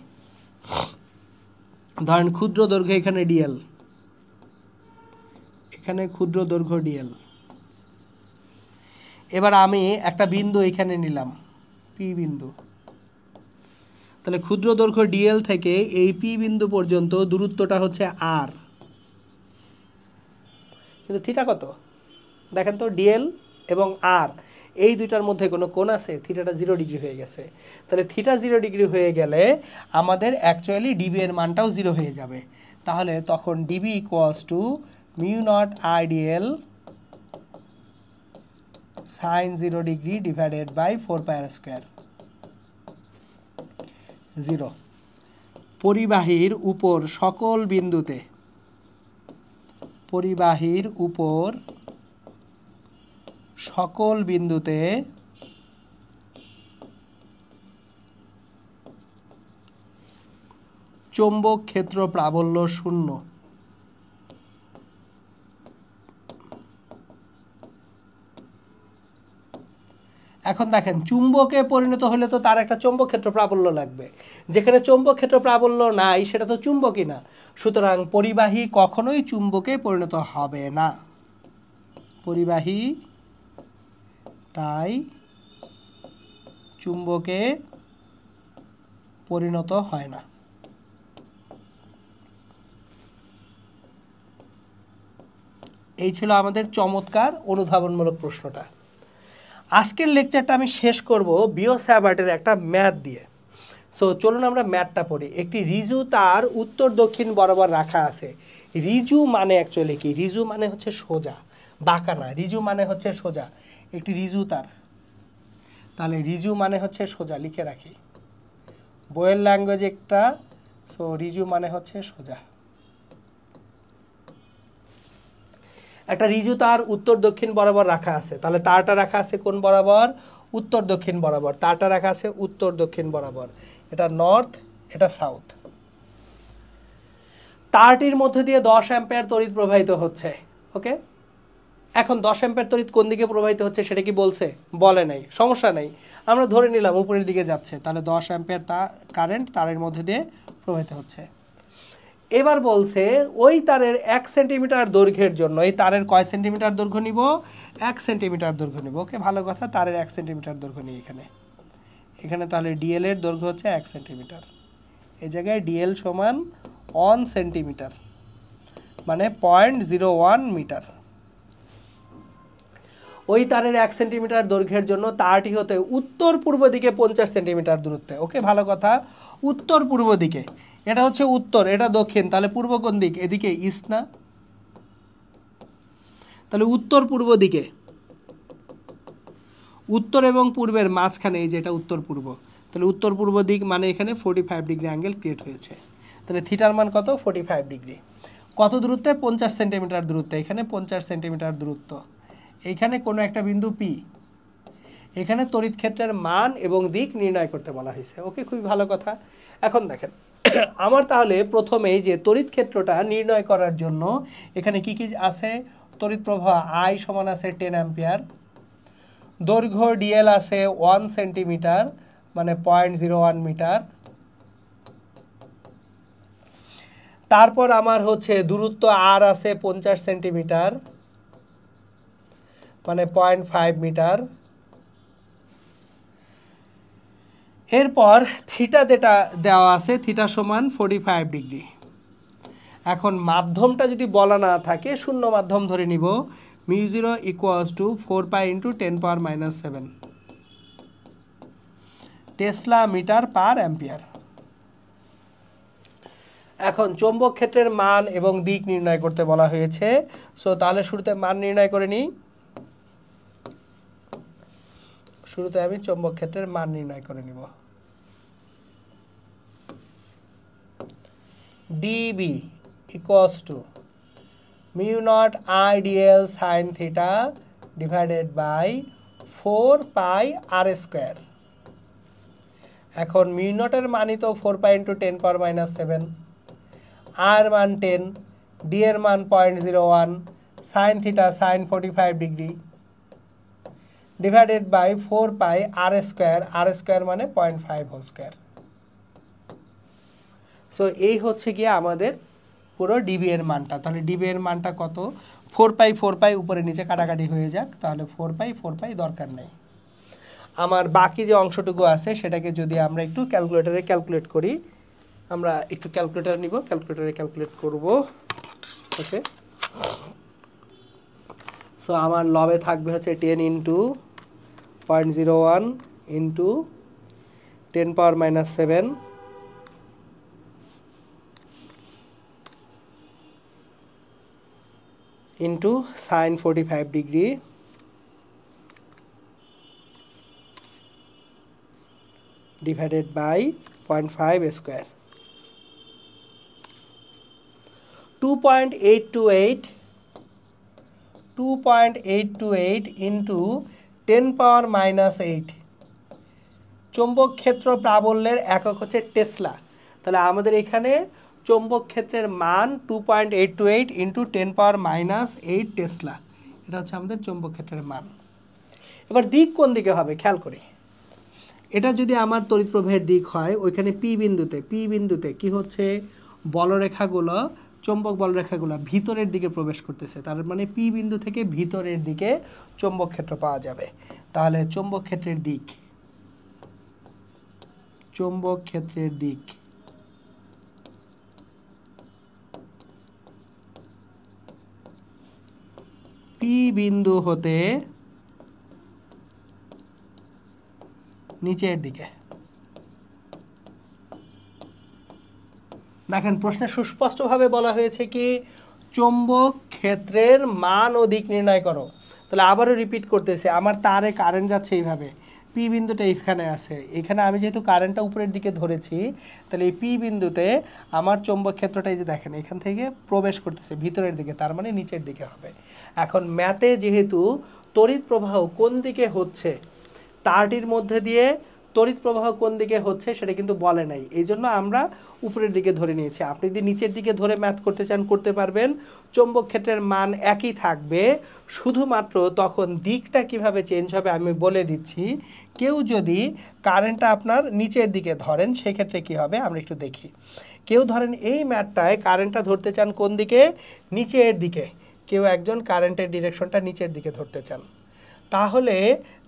ধরেন ক্ষুদ্র দৈর্ঘ্য এখানে ডিএল, এখানে ক্ষুদ্র দৈর্ঘ্য ডিএল। এবার আমি একটা বিন্দু এখানে নিলাম পি বিন্দু, তাহলে ক্ষুদ্র দৈর্ঘ্য ডিএল থেকে এই পি বিন্দু পর্যন্ত দূরত্বটা হচ্ছে আর, কিন্তু থিটা কত? দেখেন তো, ডিএল এবং আর এই দুইটার মধ্যে কোনো কোণ আছে? থিটাটা 0 ডিগ্রি হয়ে গেছে। তাহলে থিটা 0 ডিগ্রি হয়ে গেলে আমাদের অ্যাকচুয়ালি ডিবি এর মানটাও 0 হয়ে যাবে। তাহলে তখন dB equals to mu naught Idl sine 0 degree divided by 4 pi r square 0। পরিবাহীর উপর সকল বিন্দুতে, পরিবাহীর উপর সকল বিন্দুতে চৌম্বক ক্ষেত্র প্রাবল্য 0। এখন দেখেন চুম্বকে পরিণত হলে তো তার একটা চৌম্বক ক্ষেত্র প্রাবল্য লাগবে, যেখানে চৌম্বক ক্ষেত্র প্রাবল্য নাই সেটা তো চুম্বকই না। সুতরাং পরিবাহী কখনোই চুম্বকে পরিণত হবে না। পরিবাহী তাই চুম্বকে পরিণত হয় না। এই ছিল আমাদের চমৎকার অনুধাবনমূলক প্রশ্নটা। আজকের লেকচারটা আমি শেষ করব বিও-স্যাভার্টের একটা ম্যাথ দিয়ে। সো চলুন আমরা ম্যাথটা পড়ি। একটি রিজু তার উত্তর দক্ষিণ বরাবর রাখা আছে। রিজু মানে অ্যাকচুয়ালি কি? রিজু মানে হচ্ছে সোজা, বাঁকা না। রিজু মানে হচ্ছে সোজা। একটি রিজু তার, তাহলে রিজু মানে হচ্ছে সোজা, লিখে রাখি বইয়ের ল্যাঙ্গুয়েজ একটা। সো রিজু মানে হচ্ছে সোজা। একটা রিজু তার উত্তর দক্ষিণ বরাবর রাখা আছে, তাহলে তারটা রাখা আছে কোন বরাবর? উত্তর দক্ষিণ বরাবর। তারটা রাখা আছে উত্তর দক্ষিণ বরাবর, এটা নর্থ, এটা সাউথ। তারটির মধ্যে দিয়ে 10 অ্যাম্পিয়ার তড়িৎ প্রবাহিত হচ্ছে। ওকে, এখন 10 অ্যাম্পিয়ার তড়িৎ কোন দিকে প্রবাহিত হচ্ছে সেটা কি বলছে? বলে নাই, সমস্যা নাই, আমরা ধরে নিলাম উপরের দিকে যাচ্ছে। তাহলে 10 অ্যাম্পিয়ার কারেন্ট তারের মধ্যে দিয়ে প্রবাহিত হচ্ছে। এবার বলছে ওই তারের 1 সেন্টিমিটার দৈর্ঘ্যের জন্য, এই তারের কয় সেন্টিমিটার দৈর্ঘ্য নিব? 1 সেন্টিমিটার দৈর্ঘ্য নিব। ওকে, ভালো কথা, তারের 1 সেন্টিমিটার দৈর্ঘ্য নিই এখানে তাহলে ডিএল এর দৈর্ঘ্য হচ্ছে 1 সেন্টিমিটার। এই জায়গায় ডিএল সমান 1 সেন্টিমিটার, মানে 0.01 মিটার। ওই তারের 1 সেন্টিমিটার দৈর্ঘ্যের জন্য তারটি হতে উত্তর পূর্ব দিকে 50 সেন্টিমিটার দূরত্বে। ওকে, ভালো কথা, উত্তর পূর্ব দিকে। এটা হচ্ছে উত্তর, এটা দক্ষিণ, তাহলে পূর্ব কোন দিক? এদিকে ইস্ট না? তাহলে উত্তর পূর্ব দিকে, উত্তর এবং পূর্বের মাঝখানে এই যে এটা উত্তর পূর্ব, তাহলে উত্তর পূর্ব দিক মানে এখানে 45 ডিগ্রি অ্যাঙ্গেল ক্রিয়েট হয়েছে। তাহলে থিটার মান কত? 45 ডিগ্রি। কত দূরত্বে? 50 সেন্টিমিটার দূরত্বে। এখানে 50 সেন্টিমিটার দূরত্ব, এইখানে কোনো একটা বিন্দু পি। এখানে তড়িৎ ক্ষেত্রের মান এবং দিক নির্ণয় করতে বলা হয়েছে। ওকে, খুবই ভালো কথা। এখন দেখেন আমার তাহলে প্রথমেই যে তড়িৎ ক্ষেত্রটা নির্ণয় করার জন্য এখানে কি কি আছে? তড়িৎ প্রবাহ আই সমান আছে 10 অ্যাম্পিয়ার, দৈর্ঘ্য ডিএল আছে 1 সেন্টিমিটার, মানে 0.01 মিটার। তারপর আমার হচ্ছে দূরত্ব আর আছে 50 সেন্টিমিটার, মানে 0.5 মিটার। এরপর থিটা যেটা দেওয়া আছে, থিটা সমান 45 ডিগ্রি। এখন মাধ্যমটা যদি বলা না থাকে, শূন্য মাধ্যম ধরে নিব, μ0 = 4 পাই × 10⁻⁷ টেসলা মিটার পার অ্যাম্পিয়ার। এখন চৌম্বক ক্ষেত্রের মান এবং দিক নির্ণয় করতে বলা হয়েছে। সো তাহলে শুরুতে মান নির্ণয় করে নিই। শুরুতে আমি চৌম্বক ক্ষেত্রের মান নির্ণয় করে নিব। dB = μ0 I/dl sin θ / 4 পাই r²। এখন μ0 এর মানই তো 4 পাই × 10⁻⁷, r মান 10, d এর মান 0.01, sin θ sin 45 ডিগ্রি / 4 পাই r² মানে 0.5²। সো এই হচ্ছে গিয়ে আমাদের পুরো ডিবি এর মানটা। তাহলে ডিবি এর মানটা কত? 4 পাই উপরে নিচে কাটাকাটি হয়ে যাক, তাহলে 4 পাই দরকার নেই। আমার বাকি যে অংশটুকু আছে সেটাকে যদি আমরা একটু ক্যালকুলেটরে ক্যালকুলেট করি, আমরা একটু ক্যালকুলেটর নিব, ক্যালকুলেটরে ক্যালকুলেট করব। ওকে, সো আমার লবে থাকবে হচ্ছে 10 × 0.01 × 10⁻⁷ into sin 45 degree divided by 0.5²। 2.828 into 10⁻⁸ চৌম্বক ক্ষেত্র প্রাবল্যের একক হচ্ছে টেসলা। তাহলে আমাদের এখানে চৌম্বক ক্ষেত্রের মান 2.828 into 10⁻⁸ টেসলা। এটা হচ্ছে আমাদের চৌম্বক ক্ষেত্রের মান। এবার দিক কোন দিকে হবে খেয়াল করি। এটা যদি আমার তড়িৎ প্রবাহের দিক হয়, ওইখানে পি বিন্দুতে কি হচ্ছে, বলরেখাগুলো, চৌম্বক বলরেখাগুলো ভিতরের দিকে প্রবেশ করতেছে। তার মানে পি বিন্দু থেকে ভিতরের দিকে চৌম্বক ক্ষেত্র পাওয়া যাবে। তাহলে চৌম্বক ক্ষেত্রের দিক পি বিন্দু হতে নিচের দিকে। দেখেন প্রশ্নে সুস্পষ্টভাবে বলা হয়েছে কি, চৌম্বক ক্ষেত্রের মান ও দিক নির্ণয় করো। তাহলে আবারও রিপিট করতেছে, আমার তারে কারেন্ট যাচ্ছে এইভাবে, পি বিন্দুটা এইখানে আছে, এখানে আমি যেহেতু কারেন্টটা উপরের দিকে ধরেছি, তাহলে এই পি বিন্দুতে আমার চৌম্বক ক্ষেত্রটা এই যে দেখেন এখান থেকে প্রবেশ করতেছে ভিতরের দিকে, তার মানে নিচের দিকে হবে। এখন ম্যাথে যেহেতু তড়িৎ প্রবাহ কোন দিকে হচ্ছে, তারটির মধ্যে দিয়ে তড়িৎ প্রবাহ কোন দিকে হচ্ছে সেটা কিন্তু বলে নাই, এই জন্য আমরা উপরের দিকে ধরে নিয়েছি। আপনি যদি নিচের দিকে ধরে ম্যাথ করতে চান করতে পারবেন, চৌম্বক ক্ষেত্রের মান একই থাকবে, শুধুমাত্র তখন দিকটা কিভাবে চেঞ্জ হবে আমি বলে দিচ্ছি। কেউ যদি কারেন্টটা আপনার নিচের দিকে ধরেন সেক্ষেত্রে কি হবে আমরা একটু দেখি। কেউ ধরেন এই ম্যাথটায় কারেন্টটা ধরতে চান কোন দিকে, নিচের দিকে, কেউ একজন কারেন্টের ডিরেকশনটা নিচের দিকে ধরতে চান, তাহলে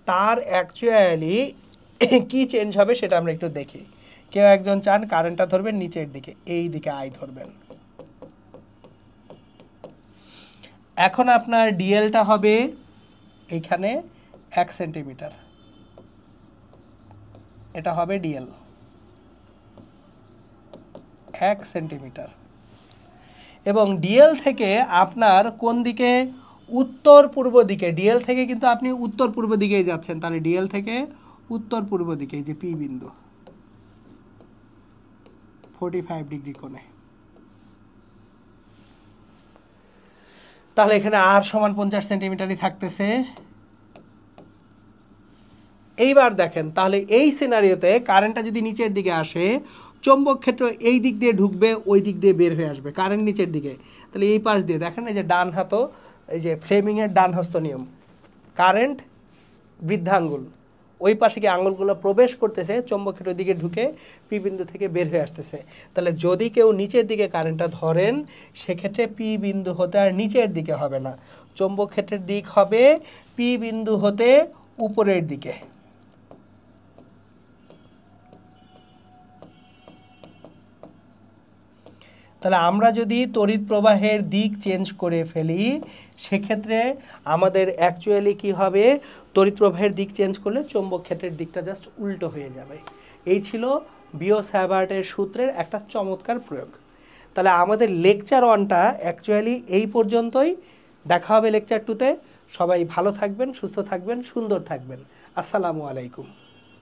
তার অ্যাকচুয়ালি কি চেঞ্জ হবে সেটা আমরা একটু দেখি। কেউ একজন চান কারেন্টটা ধরবেন নিচের দিকে, এই দিকে আই ধরবেন। এখন আপনার ডিএলটা হবে এখানে 1 সেন্টিমিটার, এটা হবে ডিএল 1 সেন্টিমিটার। এবং ডিএল থেকে আপনার কোন দিকে, উত্তর পূর্ব দিকে। ডিএল থেকে কিন্তু আপনি উত্তর পূর্ব দিকেই যাচ্ছেন, তাহলে ডিএল থেকে উত্তর পূর্ব দিকে, এই যে পি বিন্দু 45 ডিগ্রি কোণে। তাহলে এখানে আর সমান 50 সেন্টিমিটারই থাকতেছে। এইবার দেখেন, তাহলে এই সিনারিওতে কারেন্টটা যদি নিচের দিকে আসে, চৌম্বক ক্ষেত্র এই দিক দিয়ে ঢুকবে, ওই দিক দিয়ে বের হয়ে আসবে, কারেন্ট নিচের দিকে। তাহলে এই পাশ দিয়ে দেখেন, এই যে ডান হাত, এই যে ফ্লেমিংয়ের ডান হস্ত নিয়ম, কারেন্ট বৃদ্ধাঙ্গুল, ওই পাশে কি আঙুলগুলো প্রবেশ করতেছে, চৌম্বক ক্ষেত্রের দিকে ঢুকে পি বিন্দু থেকে বের হয়ে আসতেছে। তাহলে যদি কেউ নিচের দিকে কারেন্টটা ধরেন, সেক্ষেত্রে পি বিন্দু হতে আর নিচের দিকে হবে না, চৌম্বক ক্ষেত্রের দিক হবে পি বিন্দু হতে উপরের দিকে। তাহলে আমরা যদি তড়িৎ প্রবাহের দিক চেঞ্জ করে ফেলি সেক্ষেত্রে আমাদের অ্যাকচুয়ালি কি হবে, তড়িৎ প্রবাহের দিক চেঞ্জ করলে চৌম্বক ক্ষেত্রের দিকটা জাস্ট উল্টো হয়ে যাবে। এই ছিল বিও-স্যাভার্টের সূত্রের একটা চমৎকার প্রয়োগ। তাহলে আমাদের লেকচার 1টা অ্যাকচুয়ালি এই পর্যন্তই। দেখা হবে লেকচার 2তে। সবাই ভালো থাকবেন, সুস্থ থাকবেন, সুন্দর থাকবেন। আসসালামু আলাইকুম।